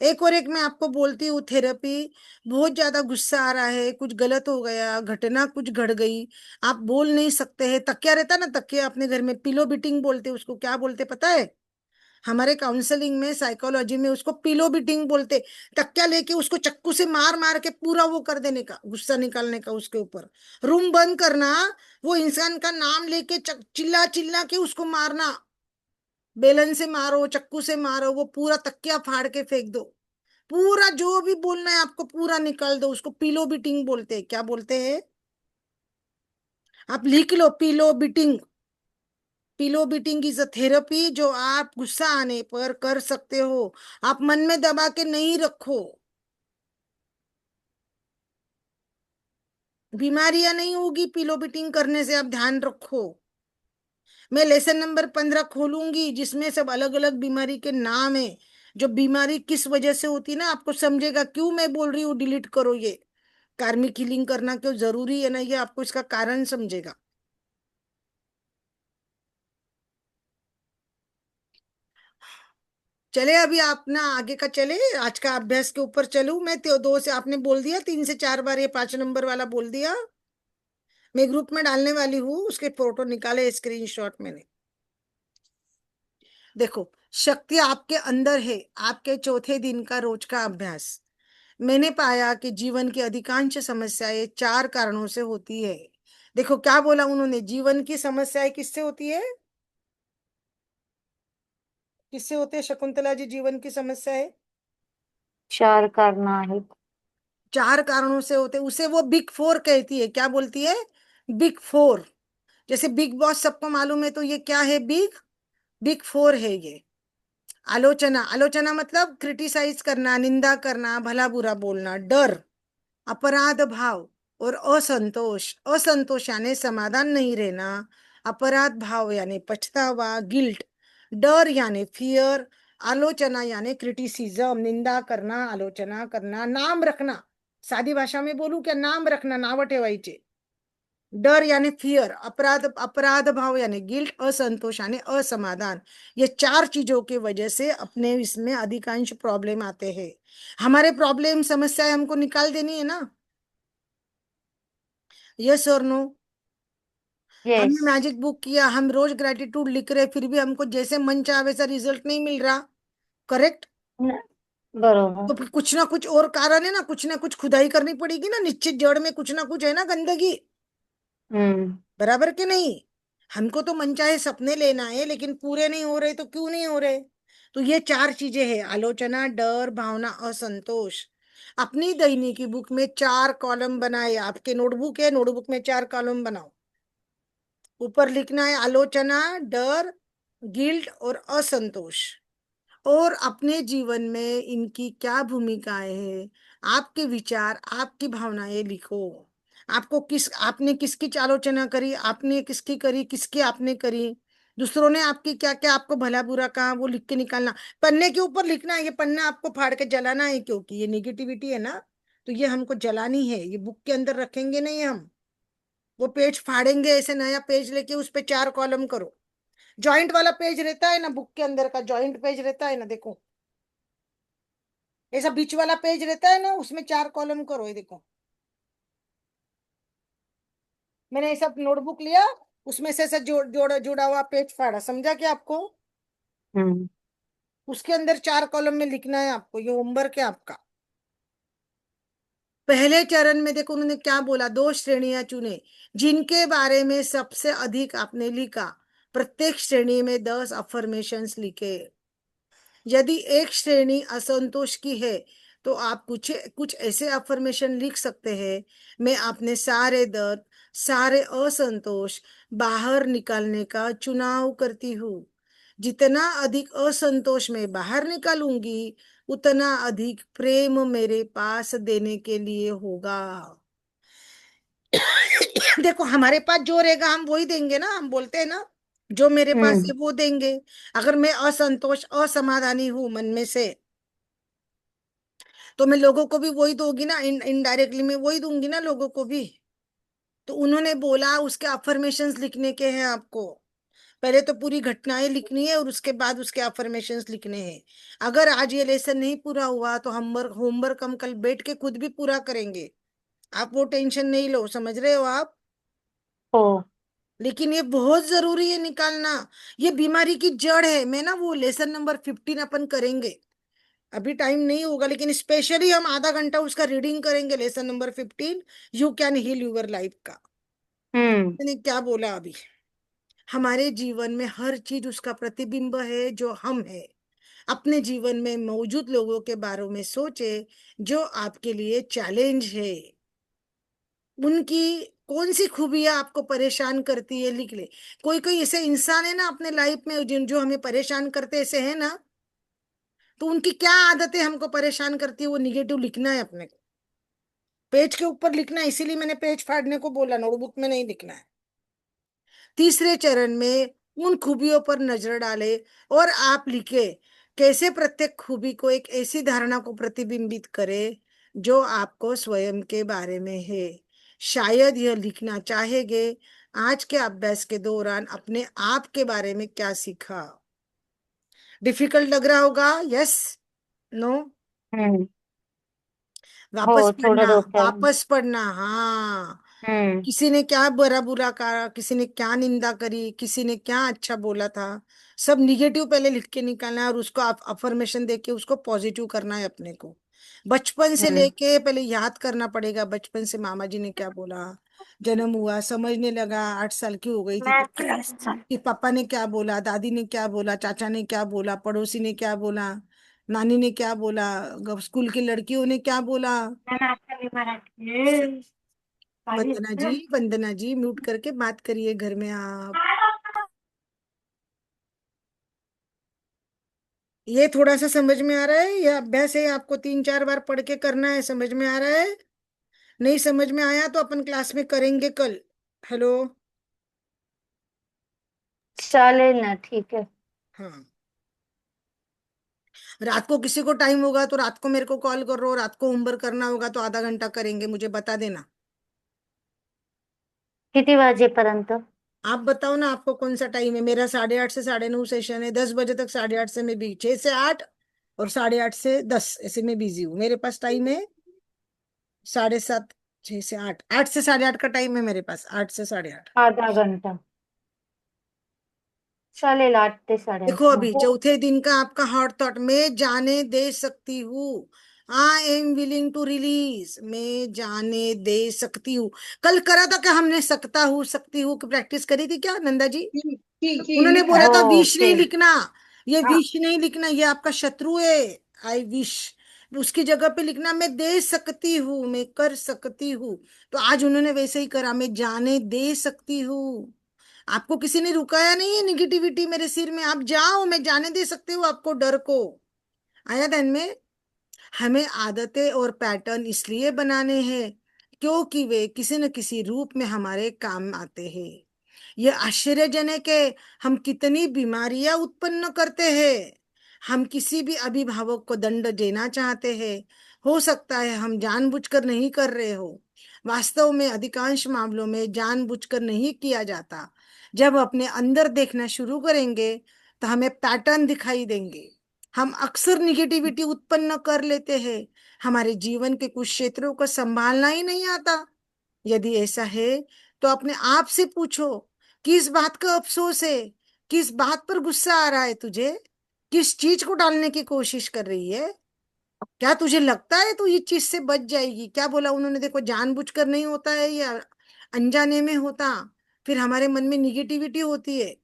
A: एक और एक मैं आपको बोलती हूँ थेरेपी। बहुत ज्यादा गुस्सा आ रहा है, कुछ गलत हो गया, घटना कुछ घट गई, आप बोल नहीं सकते हैं। तकिया रहता ना, तकिया अपने घर में पिलो बीटिंग बोलते हैं उसको। क्या बोलते पता है? हमारे काउंसलिंग में, साइकोलॉजी में उसको पिलो बीटिंग बोलते। तकिया लेके उसको चक्कू से मार मार के पूरा वो कर देने का, गुस्सा निकालने का उसके ऊपर। रूम बंद करना, वो इंसान का नाम लेके चिल्ला चिल्ला के उसको मारना। बेलन से मारो, चक्कू से मारो, वो पूरा तकिया फाड़ के फेंक दो। पूरा जो भी बोलना है आपको पूरा निकाल दो। उसको पिलो बीटिंग बोलते हैं। क्या बोलते हैं? आप लिख लो, pillow beating. Pillow beating is a therapy जो आप गुस्सा आने पर कर सकते हो। आप मन में दबा के नहीं रखो। बीमारियां नहीं होगी पिलो बीटिंग करने से, आप ध्यान रखो। मैं लेसन नंबर 15 खोलूंगी जिसमें सब अलग अलग बीमारी के नाम है। जो बीमारी किस वजह से होती है ना, आपको समझेगा क्यों मैं बोल रही हूँ डिलीट करो ये। कार्मिक हीलिंग करना क्यों जरूरी है ना, ये आपको इसका कारण समझेगा। चले अभी आप ना आगे का चले, आज का अभ्यास के ऊपर चलूं मैं। तो दो से आपने बोल दिया, 3 से 4 बार ये 5 नंबर वाला बोल दिया। मैं ग्रुप में डालने वाली हूँ, उसके फोटो निकाले स्क्रीनशॉट मैंने। देखो, शक्ति आपके अंदर है। आपके चौथे दिन का रोज का अभ्यास। मैंने पाया कि जीवन की अधिकांश समस्याएं 4 कारणों से होती है। देखो क्या बोला उन्होंने, जीवन की समस्याएं किससे होती है? किससे होते हैं शकुंतला जी जीवन की समस्याएं?
D: 4 कारण आहेत.
A: 4 कारणों से होते, उसे वो बिग फोर कहती है। क्या बोलती है? Big four. जैसे बिग बॉस सबको मालूम है, तो ये क्या है? बिग बिग फोर है ये। आलोचना, आलोचना मतलब क्रिटिसाइज करना, निंदा करना, भला बुरा बोलना। डर, अपराध भाव और असंतोष। असंतोष यानी समाधान नहीं रहना। अपराध भाव यानी पछतावा, गिल्ट। डर यानी फियर। आलोचना यानी क्रिटिसिज्म, निंदा करना, आलोचना करना, नाम रखना। सादी भाषा में बोलूं क्या? नाम रखना, नाव ठेवायचे। डर यानी फियर, अपराध अपराध भाव यानी गिल्ट, असंतोष यानी असमाधान। ये 4 चीजों की वजह से अपने इसमें अधिकांश प्रॉब्लम आते हैं। हमारे प्रॉब्लम समस्याएं हमको निकाल देनी है ना। यस और नो? हमने
D: येस.
A: मैजिक बुक किया, हम रोज ग्रेटिट्यूड लिख रहे, फिर भी हमको जैसे मन चाहे वैसा रिजल्ट नहीं मिल रहा। करेक्ट?
D: बरोबर.
A: तो फिर कुछ ना कुछ और कारण है ना कुछ खुदाई करनी पड़ेगी ना। निश्चित जड़ में कुछ ना कुछ है ना, गंदगी।
D: हम्म.
A: बराबर के नहीं? हमको तो मनचाहे सपने लेना है, लेकिन पूरे नहीं हो रहे तो क्यों नहीं हो रहे? तो ये 4 चीजें हैं, आलोचना, डर, भावना, असंतोष। अपनी दैनिकी बुक में 4 कॉलम बनाए। आपके नोटबुक है, नोटबुक में 4 कॉलम बनाओ। ऊपर लिखना है आलोचना, डर, गिल्ट और असंतोष। और अपने जीवन में इनकी क्या भूमिकाएं है, आपके विचार, आपकी भावनाएं लिखो। आपको आपने किसकी आलोचना करी, आपने किसकी करी, किसकी आपने करी, दूसरों ने आपकी क्या क्या आपको भला बुरा कहा, वो लिख के निकालना। पन्ने के ऊपर लिखना है। ये पन्ना आपको फाड़ के जलाना है, क्योंकि ये निगेटिविटी है ना। तो ये हमको जलानी है, ये बुक के अंदर रखेंगे नहीं हम। वो पेज फाड़ेंगे, ऐसे नया पेज लेके उस पे 4 कॉलम करो। जॉइंट वाला पेज रहता है ना, बुक के अंदर का जॉइंट पेज रहता है ना, देखो ऐसा बीच वाला पेज रहता है ना, उसमें 4 कॉलम करो। ये देखो, मैंने ऐसा नोटबुक लिया, उसमें से ऐसा जुड़ा हुआ पेज फाड़ा। समझा क्या आपको?
D: हम्म.
A: उसके अंदर 4 कॉलम में लिखना है आपको। ये होमवर्क है आपका। पहले चरण में देखो उन्होंने क्या बोला, 2 श्रेणियां चुने जिनके बारे में सबसे अधिक आपने लिखा। प्रत्येक श्रेणी में 10 अफर्मेशंस लिखे। यदि एक श्रेणी असंतोष की है तो आप कुछ कुछ ऐसे अफर्मेशन लिख सकते हैं। मैं अपने सारे दर्द, सारे असंतोष बाहर निकालने का चुनाव करती हूँ। जितना अधिक असंतोष मैं बाहर निकालूंगी, उतना अधिक प्रेम मेरे पास देने के लिए होगा। देखो, हमारे पास जो रहेगा हम वही देंगे ना। हम बोलते हैं ना, जो मेरे पास है वो देंगे। अगर मैं असंतोष, असमाधानी हूं मन में से, तो मैं लोगों को भी वही दूंगी ना। इनडायरेक्टली मैं वही दूंगी ना लोगों को भी। तो उन्होंने बोला उसके अफर्मेशंस लिखने के हैं आपको। पहले तो पूरी घटनाएं लिखनी है और उसके बाद उसके अफर्मेशंस लिखने हैं। अगर आज ये लेसन नहीं पूरा हुआ तो होमवर्क होमवर्क हम कल बैठ के खुद भी पूरा करेंगे। आप वो टेंशन नहीं लो, समझ रहे हो आप?
D: ओ।
A: लेकिन ये बहुत जरूरी है निकालना। ये बीमारी की जड़ है। मैं ना वो लेसन नंबर 15 अपन करेंगे। अभी टाइम नहीं होगा, लेकिन स्पेशली हम आधा घंटा उसका रीडिंग करेंगे, lesson number 15, you can heal your life का।
D: हम्म।
A: मैंने क्या बोला अभी? हमारे जीवन में हर चीज उसका प्रतिबिंब है जो हम है। अपने जीवन में मौजूद लोगों के बारे में सोचे जो आपके लिए चैलेंज है। उनकी कौन सी खूबियां आपको परेशान करती है, लिख ले। कोई कोई ऐसे इंसान है ना अपने लाइफ में जिन जो हमें परेशान करते ऐसे है ना, तो उनकी क्या आदतें हमको परेशान करती है वो निगेटिव लिखना है अपने को। पेज के ऊपर लिखना है, इसीलिए मैंने पेज फाड़ने को बोला, नोटबुक में नहीं लिखना है। तीसरे चरण में उन खूबियों पर नजर डाले और आप लिखे कैसे प्रत्येक खूबी को एक ऐसी धारणा को प्रतिबिंबित करे जो आपको स्वयं के बारे में है। शायद यह लिखना चाहेंगे आज के अभ्यास के दौरान अपने आप के बारे में क्या सीखा। डिफिकल्ट लग रहा होगा? यस? नो?
D: हम्म। हो,
A: वापस
D: थोड़ा
A: पढ़ना,
D: रोक है।
A: वापस पढ़ना। हाँ,
D: हम्म।
A: किसी ने क्या बुरा बुरा कहा, किसी ने क्या निंदा करी, किसी ने क्या अच्छा बोला था, सब निगेटिव पहले लिख के निकालना है और उसको आप अफर्मेशन देके उसको पॉजिटिव करना है अपने को। बचपन से
D: हम्म।
A: लेके पहले याद करना पड़ेगा, बचपन से मामा जी ने क्या बोला। जन्म हुआ, समझने लगा, 8 साल की हो गई थी
D: मैं
A: तो कि पापा ने क्या बोला, दादी ने क्या बोला, चाचा ने क्या बोला, पड़ोसी ने क्या बोला, नानी ने क्या बोला, स्कूल की लड़कियों ने क्या बोला।
D: नाश्ता भी मराठी।
A: वंदना जी, वंदना जी, म्यूट करके बात करिए घर में आप। ये थोड़ा सा समझ में आ रहा है? यह अभ्यास है, आपको 3-4 बार पढ़ के करना है। समझ में आ रहा है? नहीं समझ में आया तो अपन क्लास में करेंगे कल। हेलो?
D: चलेल ना, ठीक है।
A: हाँ, रात को किसी को टाइम होगा तो रात को मेरे को कॉल करो। रात को होमवर्क करना होगा तो आधा घंटा करेंगे, मुझे बता देना।
D: किती वाजेपर्यंत?
A: आप बताओ ना, आपको कौन सा टाइम है? मेरा 8:30 से 9:30 सेशन है, 10 बजे तक। 8:30 से मैं भी 6 से 8 और 8:30 से 10 ऐसे में बिजी हूँ। मेरे पास टाइम है 7:30, 6 से 8, 8 से 8:30 का टाइम है मेरे पास। 8 से 8:30।
D: आधा घंटा। चलेल, 8 ते 8:30
A: देखो,
D: मग.
A: अभी चौथे दिन का आपका हॉट थॉट, मैं जाने दे सकती हूँ। I am willing to release. मैं जाने दे सकती हूँ। कल करा था क्या हमने? सकता हूँ, सकती हूँ की प्रैक्टिस करी थी क्या नंदा जी?
B: की
A: उन्होंने
B: लिखा
A: बोला
B: है।
A: था
D: हो
A: विश नहीं
D: ते.
A: लिखना। ये
B: हाँ,
A: विश नहीं लिखना, ये आपका शत्रु है। आई विश, उसकी जगह पे लिखना मैं दे सकती हूँ, मैं कर सकती हूँ। तो आज उन्होंने वैसे ही करा, मैं जाने दे सकती हूँ। आपको किसी ने रुकाया नहीं है निगेटिविटी मेरे सिर में। आप जाओ, मैं जाने दे सकती हूँ आपको डर को। आया ध्यान में? हमें आदतें और पैटर्न इसलिए बनाने हैं क्योंकि वे किसी न किसी रूप में हमारे काम आते हैं। यह आश्चर्यजनक है, हम कितनी बीमारियां उत्पन्न करते हैं। हम किसी भी अभिभावक को दंड देना चाहते हैं। हो सकता है हम जानबूझकर नहीं कर रहे हो। वास्तव में अधिकांश मामलों में जानबूझकर नहीं किया जाता। जब अपने अंदर देखना शुरू करेंगे तो हमें पैटर्न दिखाई देंगे। हम अक्सर निगेटिविटी उत्पन्न कर लेते हैं। हमारे जीवन के कुछ क्षेत्रों को संभालना ही नहीं आता। यदि ऐसा है तो अपने आप से पूछो, किस बात का अफसोस है? किस बात पर गुस्सा आ रहा है तुझे? किस चीज को डालने की कोशिश कर रही है? क्या तुझे लगता है तू ये चीज से बच जाएगी? क्या बोला उन्होंने? देखो, जानबूझकर नहीं होता है या अनजाने में होता। फिर हमारे मन में निगेटिविटी होती है।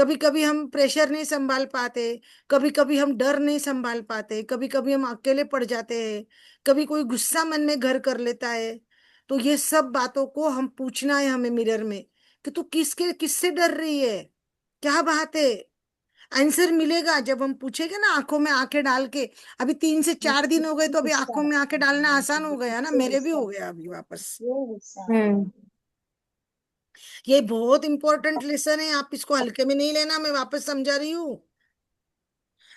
A: कभी कभी हम प्रेशर नहीं संभाल पाते, कभी कभी हम डर नहीं संभाल पाते, कभी कभी हम अकेले पड़ जाते हैं, कभी कोई गुस्सा मन में घर कर लेता है। तो ये सब बातों को हम पूछना है हमें मिरर में कि तू किससे डर रही है, क्या बात है। आंसर मिलेगा जब हम पूछेंगे ना, आंखों में आंखें डाल के। अभी 3 से 4 दिन हो गए, तो अभी
B: गुस्सा
A: आंखों में आंखें
B: आता है,
A: डालना आसान हो गया ना,
B: ये
A: मेरे भी
B: गुस्सा
A: हो गया अभी वापस।
B: ये गुस्सा आता
D: हम्म।
B: है।
A: ये बहुत इंपॉर्टेंट लेसन है, आप इसको हल्के में नहीं लेना, मैं वापस समझा रही हूँ।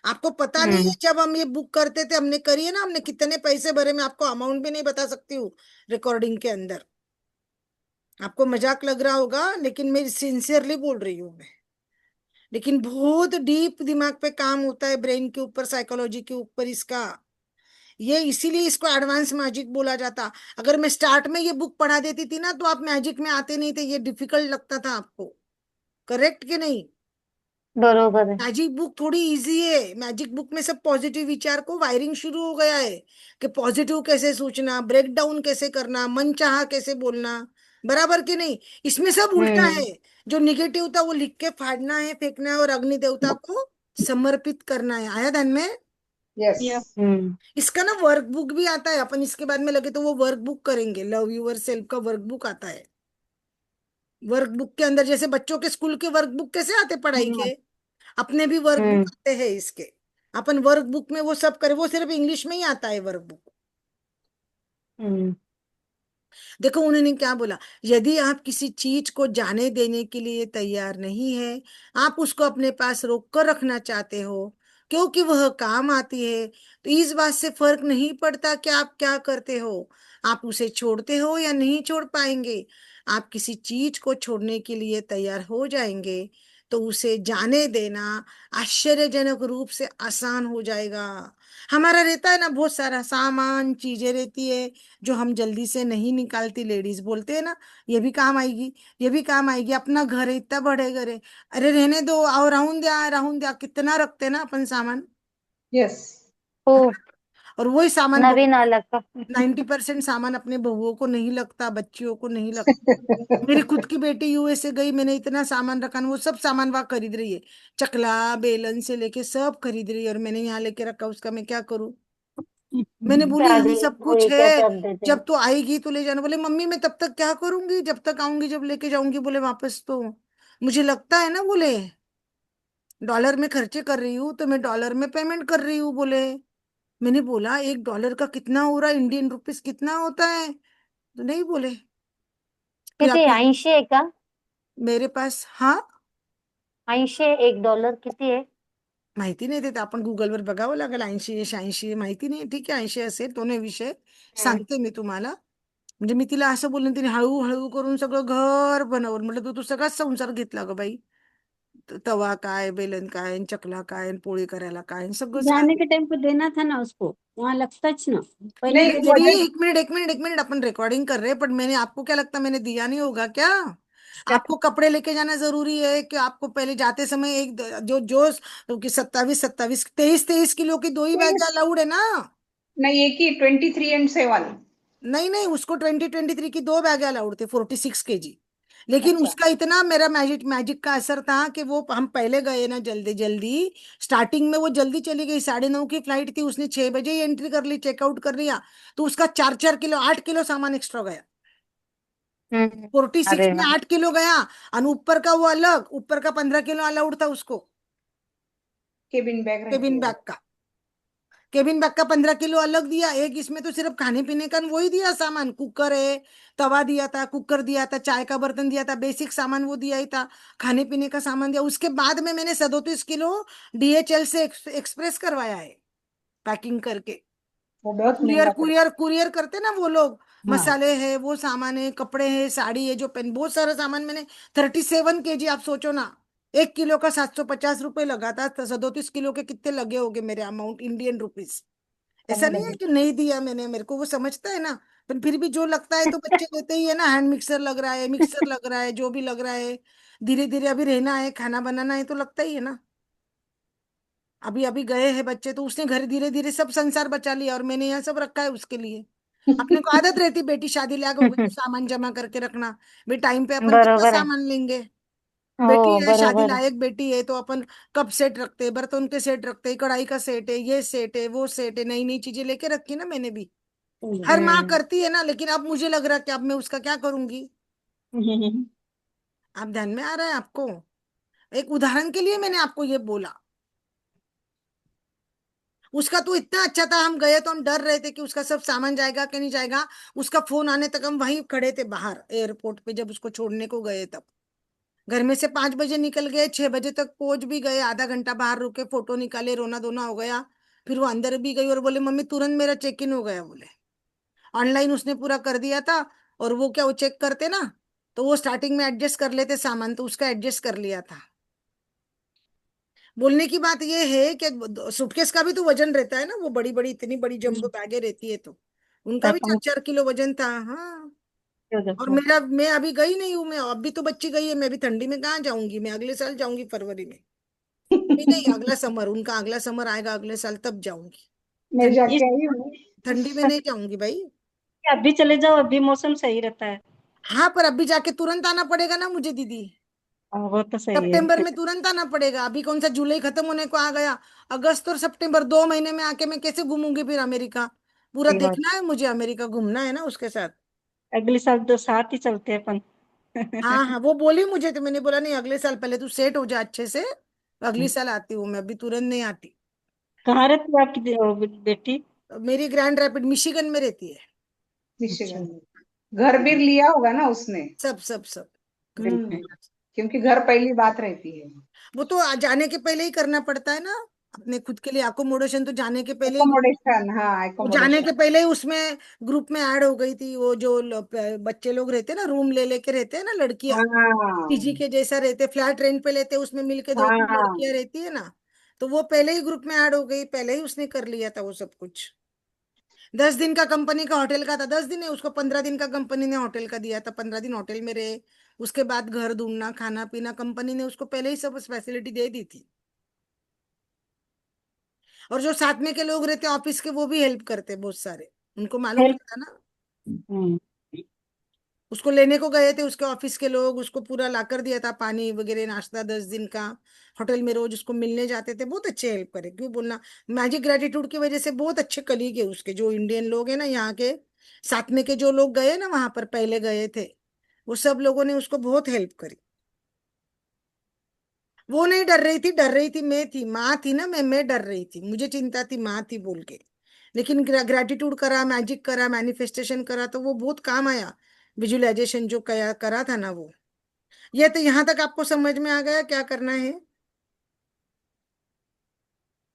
A: आपको पता नहीं है,
D: हम्म।
A: जब हम ये बुक करते थे, हमने करी है ना, हमने कितने पैसे भरे, मैं आपको अमाउंट भी नहीं बता सकती हूँ रिकॉर्डिंग के अंदर। आपको मजाक लग रहा होगा, लेकिन मैं सिंसियरली बोल रही हूँ मैं। लेकिन बहुत डीप दिमाग पे काम होता है, ब्रेन के ऊपर, साइकोलॉजी के ऊपर इसका। ये इसीलिए इसको एडवांस मैजिक बोला जाता। अगर मैं स्टार्ट में ये बुक पढ़ा देती थी ना, तो आप मैजिक में आते नहीं थे, ये डिफिकल्ट लगता था आपको। करेक्ट कि नहीं?
D: बरोबर है।
A: मैजिक बुक थोड़ी इजी है। मैजिक बुक में सब पॉजिटिव विचार को वायरिंग शुरू हो गया है, कि पॉजिटिव कैसे सोचना, ब्रेक डाउन कैसे करना, मन चाहा कैसे बोलना। बराबर कि नहीं? इसमें सब उल्टा है।
D: हम्म।
A: जो निगेटिव था वो लिख के फाड़ना है, फेंकना है, और अग्नि देवता को समर्पित करना है। आया ध्यान में?
B: यस।
C: या
D: हम्म।
A: इसका ना वर्कबुक भी आता है, अपन इसके बाद में लगे तो वो वर्कबुक करेंगे, लव यूर सेल्फ का वर्कबुक आता है। वर्कबुक के अंदर जैसे बच्चों के स्कूल के वर्कबुक कैसे आते पढ़ाई के, अपने भी वर्कबुक
D: हम्म।
A: आते हैं इसके। अपन वर्कबुक में वो सब करे, वो सिर्फ इंग्लिश में ही आता है वर्कबुक।
D: हम्म।
A: देखो उन्होंने क्या बोला, यदि आप किसी चीज को जाने देने के लिए तैयार नहीं है, आप उसको अपने पास रोक कर रखना चाहते हो क्योंकि वह काम आती है, तो इस बात से फर्क नहीं पड़ता कि आप क्या करते हो, आप उसे छोड़ते हो या नहीं छोड़ पाएंगे। आप किसी चीज को छोड़ने के लिए तैयार हो जाएंगे, तो उसे जाने देना आश्चर्यजनक रूप से आसान हो जाएगा। हमारा रहता है ना, बहुत सारा सामान, चीजें रहती है जो हम जल्दी से नहीं निकालती, लेडीज बोलते हैं ना, ये भी काम आएगी, ये भी काम आएगी, अपना घर है, इतना बड़े घर है, अरे रहने दो, और राहुन दिया, कितना रखते हैं ना अपन सामान।
B: यस।
D: ओ।
A: और वही सामान
D: नवीन अलग का।
A: 90% सामान अपने बहुओं को नहीं लगता, बच्चियों को नहीं लगता। मेरी खुद की बेटी यूएसए गई, मैंने इतना सामान रखा ना, वो सब सामान वहां खरीद रही है, चकला बेलन से लेके सब खरीद रही है, और मैंने यहाँ लेके रखा, उसका मैं क्या करूं। मैंने बोली यहाँ
D: शादी
A: सब कुछ
D: हुई
A: है,
D: क्या तब देते हैं।
A: जब तो आएगी तो ले जाना। बोले मम्मी मैं तब तक क्या करूंगी, जब तक आऊंगी जब लेके जाऊंगी, बोले वापस तो मुझे लगता है ना, बोले डॉलर में खर्चे कर रही हूँ तो मैं डॉलर में पेमेंट कर रही हूँ, बोले। मैंने बोला $1 का कितना हो रहा है, इंडियन रुपीस कितना होता है, तो नहीं बोले। फिर
D: किती
A: आके
D: 80 आहे का?
A: मेरे पास, हाँ,
D: 80 1 डॉलर किती आहे?
A: माहिती नाही देत, आपण गुगलवर बघावं लागेल, 80 86 माहिती नाही, ठीक आहे 80 असेल, तो नाही विषय,
D: हम्म.
A: सांगते मी तुम्हाला। म्हणजे मी तिला असं बोलले, तिने हळूहळू करून सगळं घर बनवलं. म्हटलं तू तू सगळाच संसार घेतला ग बाई, तवा काय, बेलन काय, आणि चकला काय, आणि पोळी करायला काय, आणि सगळंच काय।
C: जाने के टाइम पे देना था ना उसको, वहां लगता ना, पहले
B: नहीं
C: दे
A: दीदी
C: देते।
B: बजट।
A: एक मिनट एक मिनट एक मिनट, अपन रिकॉर्डिंग कर रहे हैं, पर मैंने, आपको क्या लगता है मैंने दिया नहीं होगा क्या?
C: स्टार्ट।
A: आपको कपड़े लेके जाना जरूरी है कि आपको पहले जाते समय एक जो जो कि 27 27 23 23 किलो की दो ही बैग अलाउड है ना?
B: नहीं, एक ही 23 and 7।
A: नहीं नहीं, उसको 2023 की दो बैग अलाउड थे, 46 kg। लेकिन
B: अच्छा।
A: उसका इतना मेरा मैजिक मैजिक का असर था कि वो हम पहले गए ना जल्दी जल्दी, स्टार्टिंग में वो जल्दी चली गई, 9:30 की फ्लाइट थी, उसने 6 बजे ही एंट्री कर ली, चेकआउट कर लिया, तो उसका 4 4 किलो 8 किलो सामान एक्स्ट्रा गया।
D: हम्म.
A: 46
D: अरे
A: में
D: वाह.
A: 8 किलो गया, और ऊपर का वो अलग, ऊपर का 15 किलो अलाउड था उसको,
B: केबिन बैग रहती
A: केबिन
B: है
A: बैग
B: वो।
A: का। केबिन बैग का 15 किलो अलग दिया, एक इसमें तो सिर्फ खाने पीने का वही दिया सामान, कुकर है, तवा दिया था, कुकर दिया था, चाय का बर्तन दिया था, बेसिक सामान वो दिया ही था, खाने पीने का सामान दिया। उसके बाद में मैंने 37 किलो डीएचएल से एक्सप्रेस करवाया है, पैकिंग करके।
B: वो बहुत
A: कुरियर
B: महंगा पड़ता
A: कुरियर कुरियर करते ना वो लोग,
B: है। हाँ।
A: मसाले है, वो सामान है, कपड़े हैं, साड़ी है, जो पेन, बहुत सारा सामान मैंने, 37 kg, आप सोचो ना, 1 किलो का 750 रुपये लगा था, तो 37 किलो के कितने लगे होंगे मेरे अमाउंट, इंडियन रुपीस।
B: कम
A: ऐसा नहीं है
B: लगे।
A: कि नहीं दिया मैंने, मेरे को वो समझता है ना, पर फिर भी जो लगता है तो बच्चे देते ही है ना, हैंड मिक्सर लग रहा है, मिक्सर लग रहा है, जो भी लग रहा है, धीरे धीरे अभी रहना है, खाना बनाना है, तो लगता ही है ना। अभी अभी गए हैं बच्चे, तो उसने घर धीरे धीरे सब संसार बचा लिया, और मैंने यहाँ सब रखा है उसके लिए। अपने को आदत रहती, बेटी शादी लायक हो गई तो सामान जमा करके रखना, भी टाइम पे अपन कितना
D: बरोबर आहे.
A: सामान लेंगे। बेटी
D: हो
A: है, शादी
D: बरोबर.
A: लायक बेटी है, तो अपन कप सेट रखते हैं, बर्तन के सेट रखते हैं, कढ़ाई का सेट है, ये सेट है, वो सेट है, नई नई चीजें लेके रखी ना मैंने भी। हर माँ
D: हम्म.
A: करती है ना, लेकिन अब मुझे लग रहा है कि अब मैं उसका क्या करूंगी। आप ध्यान में आ रहा है आपको? एक उदाहरण के लिए मैंने आपको ये बोला। उसका तो इतना अच्छा था, हम गए तो हम डर रहे थे कि उसका सब सामान जाएगा कि नहीं जाएगा। उसका फोन आने तक हम वहीं खड़े थे बाहर एयरपोर्ट पे, जब उसको छोड़ने को गए तब। घर में से 5 बजे निकल गए, 6 बजे तक पहुंच भी गए, आधा घंटा बाहर रुके, फोटो निकाले, रोना धोना हो गया। फिर वो अंदर भी गई और बोले मम्मी तुरंत मेरा चेक इन हो गया बोले। ऑनलाइन उसने पूरा कर दिया था। और वो क्या, वो चेक करते ना, तो वो स्टार्टिंग में एडजस्ट कर लेते सामान, तो उसका एडजस्ट कर लिया था। बोलने की बात ये है कि सूटकेस का भी तो वजन रहता है ना, वो बड़ी बड़ी इतनी बड़ी जंबो बैगे रहती है, तो उनका भी 4-4 किलो वजन था। हाँ। और मेरा, मैं अभी गई नहीं हूँ, मैं अभी तो बच्ची गई है, मैं अभी ठंडी में कहाँ जाऊंगी, मैं अगले साल जाऊंगी फरवरी में। अभी नहीं, अगला समर, उनका अगला समर आएगा अगले साल, तब जाऊंगी।
B: मैं
A: ठंडी,
B: जाके आई हूँ।
A: ठंडी में नहीं जाऊंगी भाई।
C: अभी चले जाओ, अभी मौसम सही रहता है।
A: हाँ, पर अभी जाके तुरंत आना पड़ेगा ना मुझे दीदी।
C: हाँ, वो तो सही है।
A: सितंबर में तुरंत आना पड़ेगा, अभी कौन सा जुलाई खत्म होने को आ गया। अगस्त और सितंबर 2 महीने में आके मैं कैसे घूमूंगी फिर अमेरिका। पूरा
C: सही बात।
A: देखना है मुझे, अमेरिका घूमना है ना उसके साथ।
C: अगले साल तो साथ ही चलते हैं अपन।
A: हाँ हाँ, वो बोली मुझे, तो मैंने बोला नहीं, अगले साल पहले तू सेट हो जा अच्छे से, अगली साल आती हूँ मैं, अभी तुरंत नहीं आती।
C: कहाँ रहती है आपकी बेटी?
A: मेरी ग्रैंड रैपिड मिशिगन में रहती है।
C: अच्छा।
B: मिशिगन में घर भी लिया होगा ना उसने।
A: सब सब सब कर
B: हम्म। क्योंकि घर पहली बात रहती है।
A: वो तो जाने के पहले ही करना पड़ता है ना, अपने खुद के लिए अकोमोडेशन तो जाने के पहले ही।
B: एकोमोडेशन, हाँ
A: वो जाने
B: एकोमोडेशन।
A: के पहले ही उसमें ग्रुप में ऐड हो गई थी, वो जो बच्चे लोग रहते हैं ना, रूम ले लेके रहते हैं ना लड़कियां, पीजी
B: हाँ
A: के जैसा रहते, फ्लैट रेंट पे लेते, उसमें मिलके 2-3
B: हाँ।
A: लड़कियां रहती है ना। तो वो पहले ही ग्रुप में ऐड हो गई, पहले ही उसने कर लिया था वो सब कुछ। 10 दिन का कंपनी का होटल का था, 10 दिन है उसको, 15 दिन का कंपनी ने होटल का दिया था, 15 दिन होटल में रहे। उसके बाद घर ढूंढना, खाना पीना, कंपनी ने उसको पहले ही सब फैसिलिटी दे दी थी। और जो साथ में के लोग रहते ऑफिस के, वो भी हेल्प करते बहुत सारे, उनको मालूम
C: हेल्प।
A: रहता ना।
C: हम्म।
A: उसको लेने को गए थे उसके ऑफिस के लोग, उसको पूरा ला कर दिया था, पानी वगैरह, नाश्ता, 10 दिन का। होटल में रोज उसको मिलने जाते थे, बहुत अच्छे हेल्प करे, क्यों बोलना। मैजिक ग्रेटिट्यूड की वजह से बहुत अच्छे कलीग है उसके, जो इंडियन लोग हैं ना यहाँ के, साथ में के जो लोग गए ना वहां पर पहले गए थे, वो सब लोगों ने उसको बहुत हेल्प करी। वो नहीं डर रही थी, डर रही थी मैं थी, माँ थी ना, मैं डर रही थी, मुझे चिंता थी, माँ थी बोल के। लेकिन ग्रेटिट्यूड करा, मैजिक करा, मैनिफेस्टेशन करा, तो वो बहुत काम आया। विजुअलाइजेशन जो करा करा था ना वो। ये तो यहाँ तक आपको समझ में आ गया क्या करना है।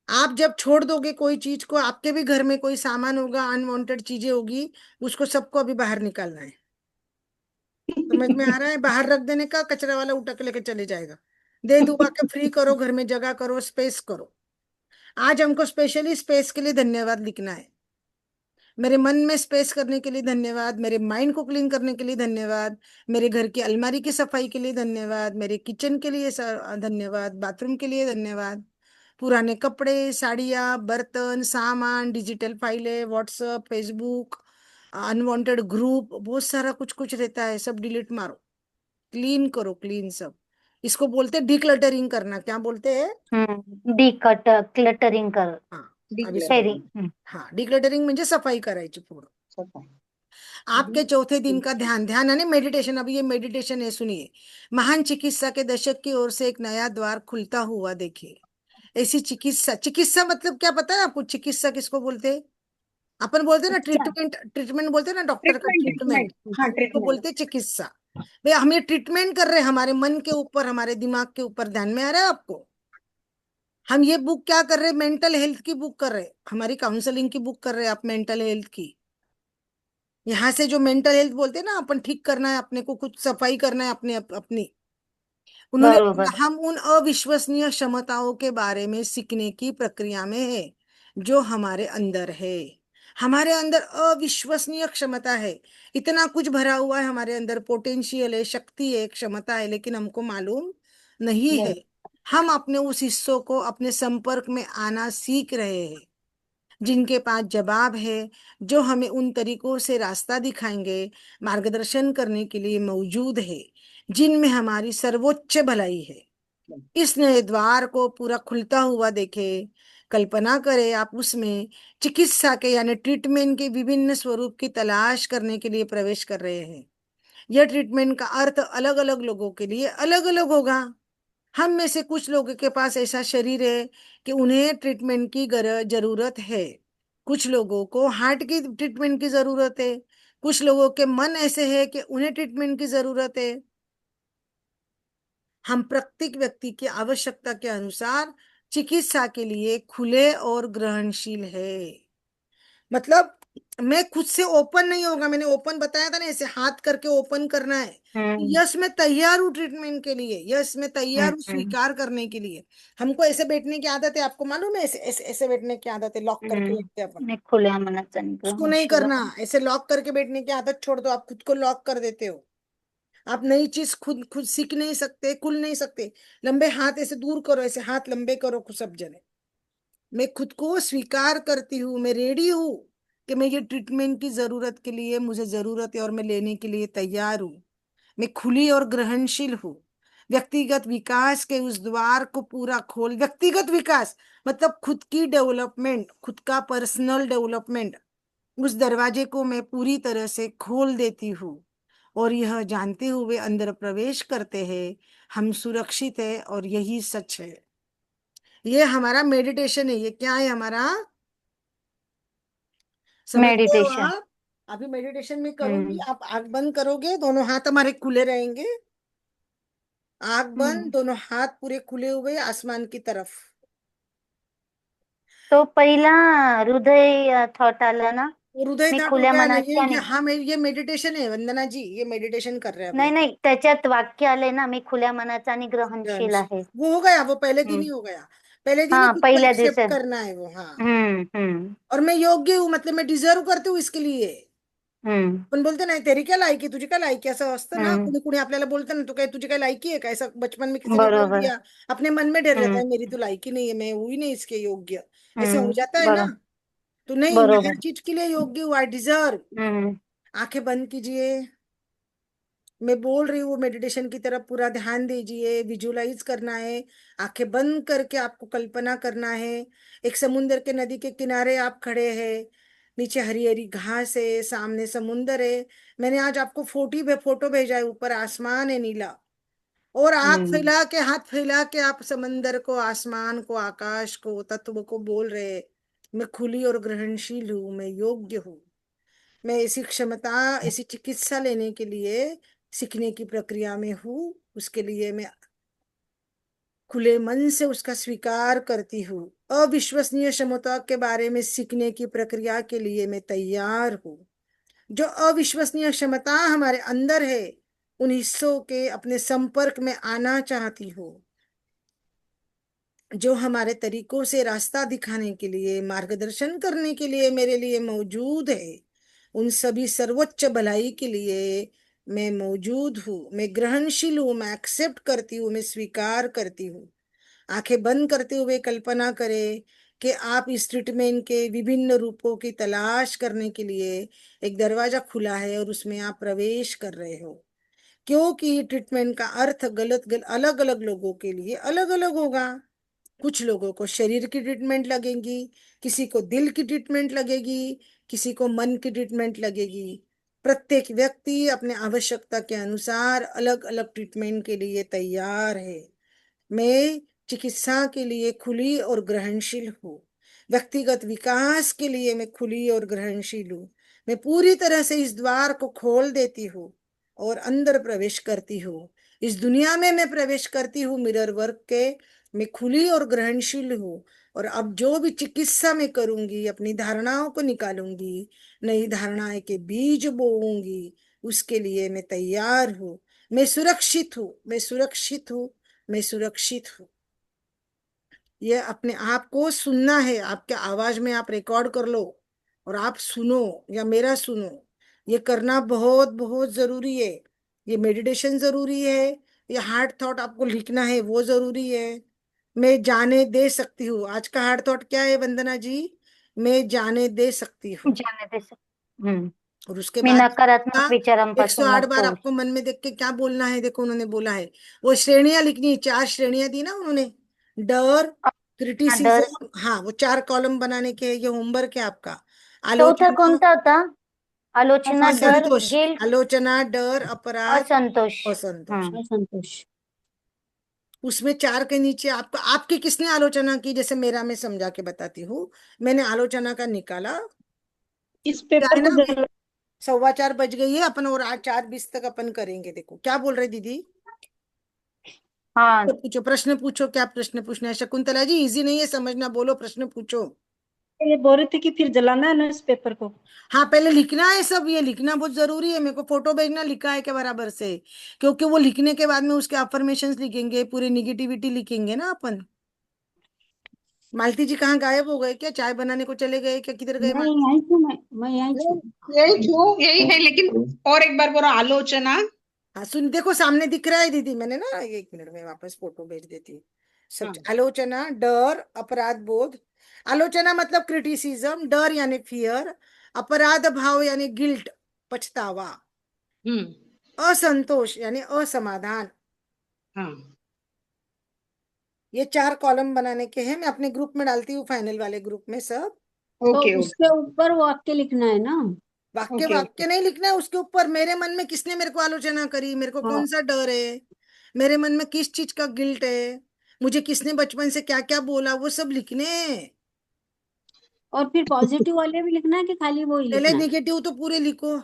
A: आप जब छोड़ दोगे कोई चीज को, आपके भी घर में कोई सामान होगा, अनवांटेड चीजें होगी, उसको सबको अभी बाहर निकालना है। समझ में आ रहा है? बाहर रख देने का, कचरा वाला उठा के लेके चले जाएगा। दे दुआ के फ्री करो, घर में जगह करो, स्पेस करो। आज हमको स्पेशली स्पेस के लिए धन्यवाद लिखना है। मेरे मन में स्पेस करने के लिए धन्यवाद, मेरे माइंड को क्लीन करने के लिए धन्यवाद, मेरे घर की अलमारी की सफाई के लिए धन्यवाद, मेरे किचन के लिए धन्यवाद, बाथरूम के लिए धन्यवाद। पुराने कपड़े, साड़ियाँ, बर्तन, सामान, डिजिटल फाइलें, व्हाट्सएप, फेसबुक, अनवांटेड ग्रुप, बहुत सारा कुछ कुछ रहता है, सब डिलीट मारो, क्लीन करो, क्लीन सब। इसको बोलते हैं डिक्लटरिंग करना, क्या बोलते हैं?
D: डी कट क्लटरिंग कर.
A: हाँ। अभी
B: डिक्लेअर।
D: सॉरी.
A: हाँ, डिक्लटरिंग म्हणजे सफाई करायची पूर्ण। आपके चौथे दिन का ध्यान, ध्यान यानी मेडिटेशन, अभी ये मेडिटेशन है, सुनिए। महान चिकित्सा के दशक की ओर से एक नया द्वार खुलता हुआ देखिए। ऐसी चिकित्सा, चिकित्सा मतलब क्या पता है आपको? चिकित्सा किसको बोलते हैं? अपन बोलते हैं ना
C: अच्छा।
A: ट्रीटमेंट, ट्रीटमेंट बोलते हैं ना, डॉक्टर का
B: ट्रीटमेंट
A: ट्रीटमेंट।
B: ट्रीटमेंट, हाँ
A: हाँ, उसको
B: ट्रीटमेंट।
A: बोलते हैं चिकित्सा। भाई हम ये ट्रीटमेंट कर रहे हैं हमारे मन के ऊपर, हमारे दिमाग के ऊपर, ध्यान में आ रहा है आपको? हम ये बुक क्या कर रहे हैं? मेंटल हेल्थ की बुक कर रहे हैं, हमारी काउंसलिंग की बुक कर रहे हैं आप, मेंटल हेल्थ की। यहाँ से जो मेंटल हेल्थ बोलते हैं ना, अपन ठीक करना है अपने को, कुछ सफाई करना है अपने अपनी। उन्होंने बोला
D: बरोबर.
A: हम उन अविश्वसनीय क्षमताओं के बारे में सीखने की प्रक्रिया में है जो हमारे अंदर है। हमारे अंदर अविश्वसनीय क्षमता है, इतना कुछ भरा हुआ है हमारे अंदर, पोटेंशियल है, शक्ति है, क्षमता है, लेकिन हमको मालूम नहीं है।
C: नहीं।
A: हम अपने उस हिस्सों को, अपने संपर्क में आना सीख रहे हैं, जिनके पास जवाब है, जो हमें उन तरीकों से रास्ता दिखाएंगे, मार्गदर्शन करने के लिए मौजूद है। जिनमें हमारी सर्वोच्च भलाई है। इस नए द्वार को पूरा खुलता हुआ देखे। कल्पना करें आप उसमें चिकित्सा के यानी ट्रीटमेंट के विभिन्न स्वरूप की तलाश करने के लिए प्रवेश कर रहे हैं। यह ट्रीटमेंट का अर्थ अलग अलग लोगों के लिए अलग अलग होगा। हम में से कुछ लोगों के पास ऐसा शरीर है कि उन्हें ट्रीटमेंट की जरूरत है। कुछ लोगों को हार्ट की ट्रीटमेंट की जरूरत है। कुछ लोगों के मन ऐसे है कि उन्हें ट्रीटमेंट की जरूरत है। हम प्रत्येक व्यक्ति की आवश्यकता के अनुसार चिकित्सा के लिए खुले और ग्रहणशील है। मतलब मैं खुद से ओपन नहीं होगा। मैंने ओपन बताया था ना, ऐसे हाथ करके ओपन करना है।
D: हम्म
A: यस मैं तैयार हूँ ट्रीटमेंट के लिए। यस मैं तैयार हूँ
D: हम्म
A: स्वीकार करने के लिए। हमको ऐसे बैठने की आदत है, आपको मालूम है, ऐसे ऐसे ऐसे बैठने की आदत है, लॉक करके बैठते हैं अपन।
D: मी खुल्या मनाचा आणि
A: उसको नहीं
D: ग्रहणशील
A: करना।
D: आहे.
A: ऐसे लॉक करके बैठने की आदत छोड़ दो। आप खुद को लॉक कर देते हो। आप नई चीज खुद खुद सीख नहीं सकते, खुल नहीं सकते। लंबे हाथ ऐसे दूर करो, ऐसे हाथ लंबे करो खुद सब जने। मैं खुद को स्वीकार करती हूँ, मैं रेडी हूँ कि मैं ये ट्रीटमेंट की जरूरत के लिए मुझे जरूरत है और मैं लेने के लिए तैयार हूँ। मैं खुली और ग्रहणशील हूँ। व्यक्तिगत विकास के उस द्वार को पूरा खोल। व्यक्तिगत विकास मतलब खुद की डेवलपमेंट, खुद का पर्सनल डेवलपमेंट। उस दरवाजे को मैं पूरी तरह से खोल देती हूँ और यह जानते हुए अंदर प्रवेश करते हैं हम सुरक्षित है और यही सच है। ये हमारा मेडिटेशन है। ये क्या है हमारा, समझते हो
D: मेडिटेशन.
A: आप? अभी मेडिटेशन में करूंगी,
D: हम्म
A: आप आंख बंद करोगे, दोनों हाथ हमारे खुले रहेंगे। आंख बंद,
D: हम्म.
A: दोनों हाथ पूरे खुले हुए आसमान की तरफ।
D: तो पहिला हृदय थॉट आला ना.
A: हृदय
D: मी
A: थाट
D: खुल्या
A: होता है ना,
D: मनाची
A: ये
D: आणि
A: हाँ ये मेडिटेशन है वंदना जी, ये मेडिटेशन कर रहे हैं अभी
D: नाही
A: आप।
D: नाही त्याच्यात वाक्य आले ना, मी खुल्या मनाचा आणि ग्रहणशील आहे.
A: वो हो गया, वो पहले दिन ही
D: हम्म.
A: हो गया। पहले दिन ही
D: हाँ
A: खुद को
D: पहिल्या
A: एक्सेप्ट
D: दिवसात.
A: करना है वो, हाँ।
D: हम्म.
A: और मैं योग्य हूँ, मतलब मैं डिझर्व करते हूँ इसके लिए।
D: हम्म.
A: पण बोलते नाही तेरी क्या लायकी, तुझी काय लायकी, असं असतं ना।
D: हम्म.
A: कुणी कुणी आपल्याला बोलतं ना, तू काय तुझी काय लायकी है का, ऐसा बचपन में किसी ने बोल
D: बरोबर.
A: दिया, अपने मन में डर जाता
D: हम्म
A: है मेरी तो लायकी नहीं है, मैं हुई नहीं इसके योग्य। ऐसे हो जाता है ना।
D: बरो
A: तो नहीं, मैं हर
D: बरोबर.
A: चीज के लिए योग्य हूँ, आई डिजर्व।
D: हम्म
A: आंखें बंद कीजिए। मैं बोल रही हूँ, मेडिटेशन की तरफ पूरा ध्यान दीजिए। विजुलाइज करना है। आंखें बंद करके आपको कल्पना करना है एक समुन्द्र के नदी के किनारे आप खड़े हैं। नीचे हरी हरी घास है, सामने समुन्दर है। मैंने आज आपको फोटो भेजा है। ऊपर आसमान है नीला। और आंख
D: हम्म.
A: फैला के, हाथ फैला के आप समंदर को, आसमान को, आकाश को, तत्व को बोल रहे हैं, मैं खुली और ग्रहणशील हूँ, मैं योग्य हूँ। मैं ऐसी क्षमता, ऐसी चिकित्सा लेने के लिए सीखने की प्रक्रिया में हूँ। उसके लिए मैं खुले मन से उसका स्वीकार करती हूँ। अविश्वसनीय क्षमता के बारे में सीखने की प्रक्रिया के लिए मैं तैयार हूँ। जो अविश्वसनीय क्षमता हमारे अंदर है, उन हिस्सों के अपने संपर्क में आना चाहती हूँ। जो हमारे तरीकों से रास्ता दिखाने के लिए, मार्गदर्शन करने के लिए मेरे लिए मौजूद है, उन सभी सर्वोच्च भलाई के लिए मैं मौजूद हूँ। मैं ग्रहणशील हूँ, मैं एक्सेप्ट करती हूँ, मैं स्वीकार करती हूँ। आंखें बंद करते हुए कल्पना करें कि आप इस ट्रीटमेंट के विभिन्न रूपों की तलाश करने के लिए एक दरवाजा खुला है और उसमें आप प्रवेश कर रहे हो। क्योंकि ट्रीटमेंट का अर्थ अलग अलग लोगों के लिए अलग अलग होगा। कुछ लोगों को शरीर की ट्रीटमेंट लगेगी, किसी को दिल की ट्रीटमेंट लगेगी, किसी को मन की ट्रीटमेंट लगेगी। प्रत्येक व्यक्ति अपने आवश्यकता के अनुसार अलग अलग ट्रीटमेंट के लिए तैयार है। मैं चिकित्सा के लिए खुली और ग्रहणशील हूँ। व्यक्तिगत विकास के लिए मैं खुली और ग्रहणशील हूँ। मैं पूरी तरह से इस द्वार को खोल देती हूँ और अंदर प्रवेश करती हूँ। इस दुनिया में मैं प्रवेश करती हूँ मिरर वर्क के। मैं खुली और ग्रहणशील हूँ। और अब जो भी चिकित्सा मैं करूंगी, अपनी धारणाओं को निकालूंगी, नई धारणाएं के बीज बोऊंगी, उसके लिए मैं तैयार हूँ। मैं सुरक्षित हूँ, मैं सुरक्षित हूँ, मैं सुरक्षित हूँ। ये अपने आप को सुनना है। आपके आवाज में आप रिकॉर्ड कर लो और आप सुनो या मेरा सुनो। ये करना बहुत बहुत जरूरी है। ये मेडिटेशन जरूरी है। ये हार्ट थॉट आपको लिखना है, वो जरूरी है। मैं जाने दे सकती हूँ। आज का हार्ट थॉट क्या है वंदना जी? मैं जाने दे सकती हूँ।
D: जाने दे सक. हम्म
A: और उसके
D: मी
A: बाद
D: नकारात्मक
A: एक सौ
D: विचारांपासून
A: आठ
D: मुक्त
A: बार
D: होऊ
A: आपको मन में देख के क्या बोलना है, देखो उन्होंने बोला है वो श्रेणियां लिखनी है, 4 श्रेणियां दी ना उन्होंने। डर,
D: डर।
A: क्रिटिसिज्म, हाँ वो 4 कॉलम बनाने के, ये होमवर्क है आपका।
D: चौथा
A: आलोचना,
D: कोणता होता? आलोचना, डर,
A: असंतोष,
D: गिल्ट,
A: आलोचना, डर, अपराध,
D: असंतोष।
A: असंतोष।
C: असंतोष।
A: उसमें 4 के नीचे आपका, आपकी किसने आलोचना की, जैसे मेरा मैं समझा के बताती हूँ। मैंने आलोचना का निकाला,
C: इस
A: क्या
C: पेपर
A: है
C: को
A: ना,
C: जला
A: 4:15 बज गई है अपन, और आज 4:20 तक अपन करेंगे। देखो क्या बोल रहे दीदी,
D: हाँ,
A: तो पूछो, प्रश्न पूछो, क्या प्रश्न पूछना है शकुंतला जी? इजी नहीं है समझना, बोलो प्रश्न पूछो।
C: ये बोल रहे थे कि फिर जलाना है ना इस पेपर को।
A: हाँ पहले लिखना है सब, ये लिखना बहुत जरूरी है, मेरे को फोटो भेजना लिखा है के बराबर से, क्योंकि वो लिखने के बाद में उसके अफर्मेशंस लिखेंगे, पूरी निगेटिविटी लिखेंगे ना अपन। मालती जी कहाँ गायब हो गए क्या, चाय बनाने को चले गए क्या, किधर गए
C: नहीं,
A: मालती
C: यहीं हूँ मैं यहीं हूँ।
B: यही क्यों, यही है, लेकिन और एक बार बोलो, आलोचना।
A: हाँ सुन, देखो सामने दिख रहा है दीदी, मैंने ना 1 मिनट में वापस फोटो भेज देती हूँ। सब
B: हाँ।
A: आलोचना, डर, अपराध बोध। आलोचना मतलब क्रिटिसिज्म, डर यानी फियर, अपराध भाव यानी गिल्ट, पछतावा,
B: हम्म।
A: असंतोष यानी असमाधान।
B: हाँ।
A: ये 4 कॉलम बनाने के हैं, मैं अपने ग्रुप में डालती हूँ, फाइनल वाले ग्रुप में सब।
C: तो
B: ओके
C: उसके
B: ओके।
C: ऊपर वाक्य लिखना है ना।
A: वाक्य
B: ओके ओके।
A: वाक्य नहीं लिखना है उसके ऊपर, मेरे मन में किसने मेरे को आलोचना करी, मेरे को कौन
C: हाँ।
A: सा डर है, मेरे मन में किस चीज का गिल्ट है, मुझे किसने बचपन से क्या क्या बोला, वो सब लिखने हैं।
C: और फिर पॉजिटिव वाले भी लिखना है कि खाली वो ही
A: पहले
C: लिखना है?
A: निगेटिव तो पूरे लिखो।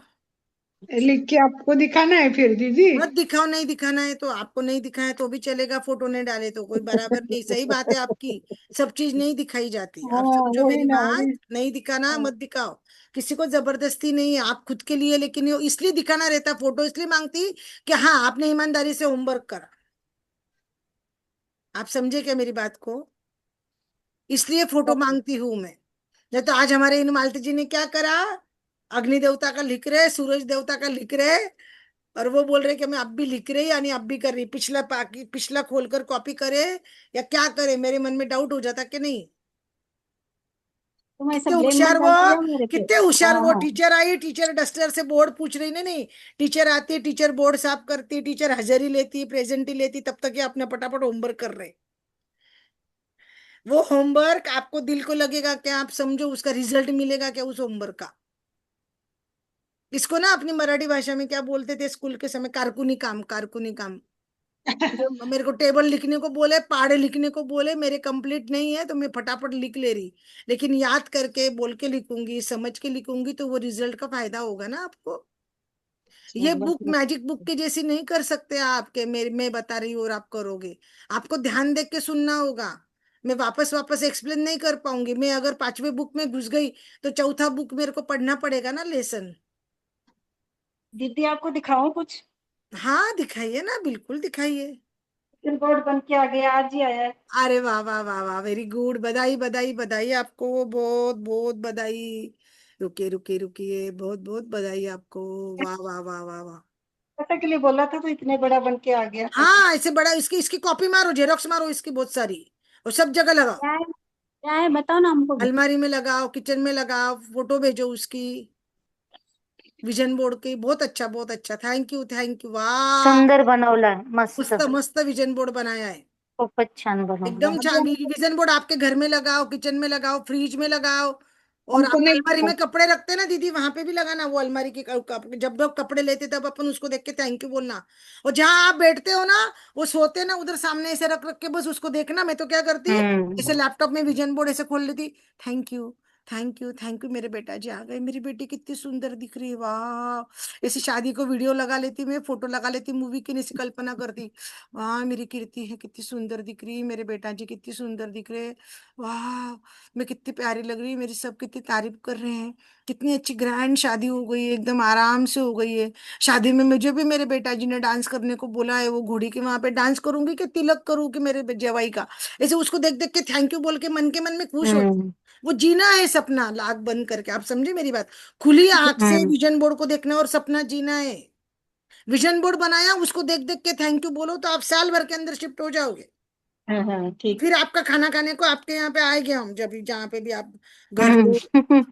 B: लिख के आपको दिखाना है फिर दीदी?
A: मत दिखाओ, नहीं दिखाना है तो आपको नहीं दिखाए तो भी चलेगा, फोटो नहीं डाले तो कोई बराबर नहीं, सही बात है आपकी। सब चीज नहीं दिखाई जाती,
B: हाँ
A: आप समझो
B: वही
A: मेरी
B: ना,
A: बात।
B: वही।
A: नहीं दिखाना,
B: हाँ।
A: मत दिखाओ। किसी को जबरदस्ती नहीं है, आप खुद के लिए, लेकिन ये इसलिए दिखाना रहता, फोटो इसलिए मांगती कि हाँ आपने ईमानदारी से होमवर्क करा। आप समझे क्या मेरी बात को? इसलिए फोटो मांगती हूं मैं। नहीं तो आज हमारे इन मालती जी ने क्या करा, अग्नि देवता का लिख रहे, सूरज देवता का लिख रहे, और वो बोल रहे कि मैं अब भी लिख रही, यानी अब भी कर रही, पिछला पाकी पिछला खोलकर कॉपी करे या क्या करे, मेरे मन में डाउट हो जाता कि नहीं।
C: तुम ऐसा
A: कितने
C: ब्लेम मत
A: होशियार वो,
C: डाल दिया मेरे पे।
A: कितने होशियार
C: हाँ
A: वो,
C: हाँ।
A: टीचर आई, टीचर डस्टर से बोर्ड पूछ रही, नहीं नहीं, टीचर आती, टीचर बोर्ड साफ करती, टीचर हाजिरी लेती, प्रेजेंटी लेती, तब तक ये अपना फटाफट होमवर्क कर रहे। वो होमवर्क आपको दिल को लगेगा क्या, आप समझो उसका रिजल्ट मिलेगा क्या उस होमवर्क का। इसको ना अपनी मराठी भाषा में क्या बोलते थे स्कूल के समय, कारकुनी काम, कारकुनी काम। जो मेरे को टेबल लिखने को बोले, पहाड़े लिखने को बोले, मेरे कंप्लीट नहीं है तो मैं फटाफट लिख ले रही, लेकिन याद करके बोल के लिखूंगी, समझ के लिखूंगी, तो वो रिजल्ट का फायदा होगा ना आपको। ये
C: चलो
A: बुक
C: ठीक।
A: मैजिक बुक के जैसी नहीं कर सकते आपके, मेरे मैं बता रही हूँ और आप करोगे। आपको ध्यान देख के सुनना होगा, मैं वापस वापस एक्सप्लेन नहीं कर पाऊंगी, मैं अगर 5वें बुक में घुस गई तो चौथा बुक मेरे को पढ़ना पड़ेगा ना, लेसन।
C: दीदी आपको दिखाऊं कुछ?
A: हाँ दिखाइए ना, बिल्कुल दिखाइए।
C: रिपोर्ट बन के आ गया, आज ही आया है।
A: अरे वाह वाह वाह वाह, वेरी गुड, बधाई बधाई बधाई आपको, बहुत बहुत बधाई। रुकिए रुकिए रुकिए, बहुत बहुत बधाई आपको। वाह वाह वाह वाह वाह।
C: पता के लिए बोला था तो इतने बड़ा बन के आ गया।
A: हाँ ऐसे बड़ा, इसकी इसकी कॉपी मारो, जेरोक्स मारो इसकी बहुत सारी, और सब जगह लगाओ।
C: क्या है बताओ ना हमको भी।
A: अलमारी में लगाओ, किचन में लगाओ, फोटो भेजो उसकी, विजन बोर्ड की, बहुत अच्छा बहुत अच्छा, थैंक यू थैंक यू, वाह।
D: सुंदर बनवलाय, मस्त,
A: मस्त मस्त विजन बोर्ड बनाया है,
D: खूपच छान बनवलाय.
A: एकदम छान। विजन बोर्ड आपके घर में लगाओ, किचन में लगाओ, फ्रिज में लगाओ, और
B: हमको
A: आप
B: नहीं
A: अलमारी
B: पता।
A: में कपड़े रखते हैं ना दीदी, वहां पे भी लगाना, वो अलमारी की जब लोग कपड़े लेते तब अपन उसको देख के थैंक यू बोलना। और जहां आप बैठते हो ना, वो सोते ना उधर सामने ऐसे रख रख के बस उसको देखना। मैं तो क्या करती, ऐसे लैपटॉप में विजन बोर्ड ऐसे खोल लेती, thank you thank you thank you, मेरे बेटा जी आ गए, मेरी बेटी कितनी सुंदर दिख रही है, वाह। ऐसे शादी को वीडियो लगा लेती, मैं फोटो लगा लेती, मूवी की ऐसी कल्पना करती, वाह मेरी कीर्ति है कितनी सुंदर दिख रही है, मेरे बेटा जी कितनी सुंदर दिख रहे हैं, वाह मैं कितनी प्यारी लग रही है, मेरी सब कितनी तारीफ कर रहे हैं, कितनी अच्छी ग्रैंड शादी हो गई है, एकदम आराम से हो गई है। शादी में मुझे भी मेरे बेटा जी ने डांस करने को बोला है, वो घोड़ी के वहां पे डांस करूंगी कि तिलक करूँ कि मेरे जवाई का, ऐसे उसको देख देख के थैंक यू बोल के मन में खुश होती। वो जीना है सपना, आंख बंद करके, आप समझे मेरी बात, खुली आंख से विजन बोर्ड को देखना और सपना जीना है। विजन बोर्ड बनाया, उसको देख देख के थैंक यू बोलो, तो आप साल भर के अंदर शिफ्ट हो जाओगे।
C: हाँ हाँ ठीक।
A: फिर आपका खाना खाने को आपके यहाँ पे आएंगे हम, जब भी जहाँ पे भी आप घर हो।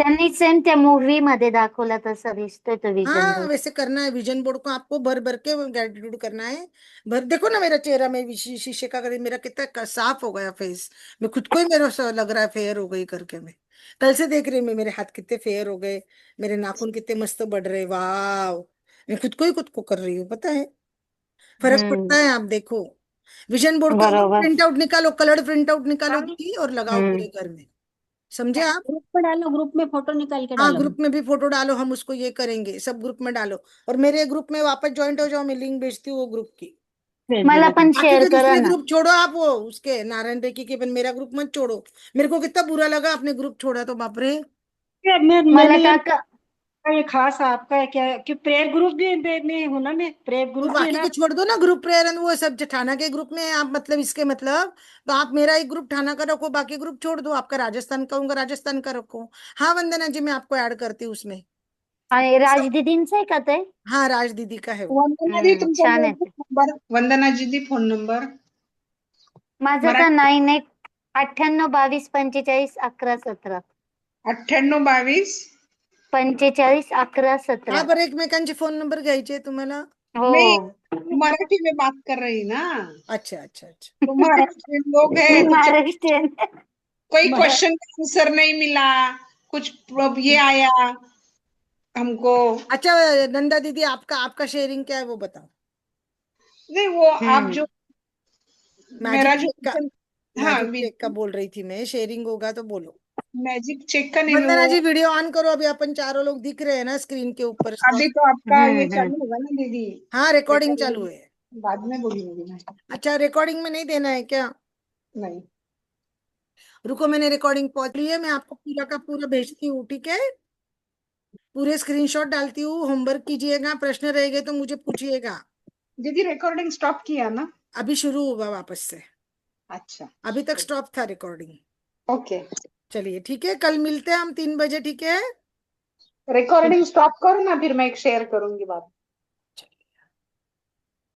D: त्यांनी सेम त्या मूवी मध्ये दाखवला तसा दिसतोय तो विजन
A: हाँ
D: बोर्ड.
A: वैसे करना है विजन बोर्ड को, आपको भर भर के ग्रेटिट्यूड करना है। भर देखो ना मेरा चेहरा में शीशे का करीब मेरा कितना साफ हो गया फेस। मैं खुद को ही मेरा लग रहा है फेयर हो गई करके। मैं कल से देख रही हूँ, मैं मेरे हाथ कितने फेयर हो गए, मेरे नाखून कितने मस्त बढ़ रहे, वाह। मैं खुद को कर रही हूँ, पता है। फर्क पड़ता है, आप देखो। विजन बोर्ड का
D: बरोबर.
A: प्रिंट आउट निकालो, कलर्ड प्रिंट आउट निकालो
C: हाँ,
A: दीदी, और लगाओ
D: हम्म.
A: पूरे घर में। समझे आप।
C: ग्रुप में डालो, ग्रुप में फोटो निकाल के
A: हाँ
C: डालो।
A: ग्रुप में भी फोटो डालो, हम उसको ये करेंगे, सब ग्रुप में डालो। और मेरे ग्रुप में वापस ज्वाइंट हो जाओ, मैं लिंक भेजती हूँ वो ग्रुप की।
C: भेज
D: मला
C: देना
D: पण
A: बाकी
D: शेअर
A: के
D: करा
A: दूसरे
D: ना.
A: ग्रुप छोड़ो आप, वो उसके नारायण रेड्डी के, पर मेरा ग्रुप मत छोड़ो। मेरे को कितना बुरा लगा आपने ग्रुप छोड़ा तो, बाप रे।
D: मला
C: मैंने
D: काका
C: ये खास आपका है क्या कि प्रेयर ग्रुप भी में हूँ ना, मैं प्रेयर
A: तो
C: ग्रुप भी है
A: बाकी
C: ना।
A: को छोड़ दो ना, ग्रुप प्रेरण वो सब ठाना के ग्रुप में है आप, मतलब इसके मतलब। तो आप मेरा एक ग्रुप ठाना का रखो, बाकी ग्रुप छोड़ दो। आपका राजस्थान का होगा, राजस्थान का रखो। हाँ वंदना जी, मैं आपको ऐड करती हूँ उसमें।
D: आणि राज दीदींचं आहे का ते?
A: हाँ राज दीदी का है वो।
B: वंदना जी तुमचा
D: छान आहे
B: फोन
D: ते.
B: नंबर, वंदना जी दी फोन नंबर
D: माझं का
B: मराठी
D: 98 98 45 11 17.
B: 98 22
D: 45 11
A: हाँ
D: 17.
A: पर एकमेकांचे फोन नंबर घ्यायचे तुम्हाला।
B: नहीं,
D: हो.
B: मराठी में बात कर रही ना,
A: अच्छा अच्छा अच्छा।
B: तो महाराष्ट्रीयन लोग
D: मी
B: है तो
D: महाराष्ट्रीयन.
B: कोई
C: मरा-
B: क्वेश्चन का आंसर नहीं मिला, कुछ ये आया हमको।
A: अच्छा नंदा दीदी, आपका आपका शेयरिंग क्या है वो बताओ।
B: नहीं वो आप जो मेरा
A: मैजिक
B: जो
A: चेक का,
B: हाँ
A: मैजिक चेक का बोल रही थी मैं, शेयरिंग होगा तो बोलो।
B: मैजिक चेक का नहीं
A: वंदना
B: वो।
A: जी वीडियो ऑन करो, अभी अपन चारों लोग दिख रहे हैं ना स्क्रीन के ऊपर
B: अभी
A: स्क्रॉल।
B: तो आपका ये चालू होगा ना दीदी,
A: हाँ रिकॉर्डिंग चालू
B: रिकॉर्डिंग
A: है।
B: बाद में बोलूंगी मैं।
A: अच्छा रिकॉर्डिंग में नहीं देना है क्या।
B: नहीं,
A: रुको, मैंने रिकॉर्डिंग पहुंच ली है, मैं आपको पूरा का पूरा भेजती हूँ, ठीक है। पूरे स्क्रीनशॉट डालती हूँ, होमवर्क कीजिएगा, प्रश्न रहेंगे तो मुझे पूछिएगा।
B: दीदी रिकॉर्डिंग स्टॉप किया ना।
A: अभी शुरू होगा वापस से।
B: अच्छा
A: अभी तक स्टॉप था रिकॉर्डिंग।
B: ओके,
A: चलिए ठीक है, कल मिलते हैं हम 3 बजे, ठीक है।
B: रिकॉर्डिंग स्टॉप करो ना, फिर मैं एक शेयर करूंगी बाद में।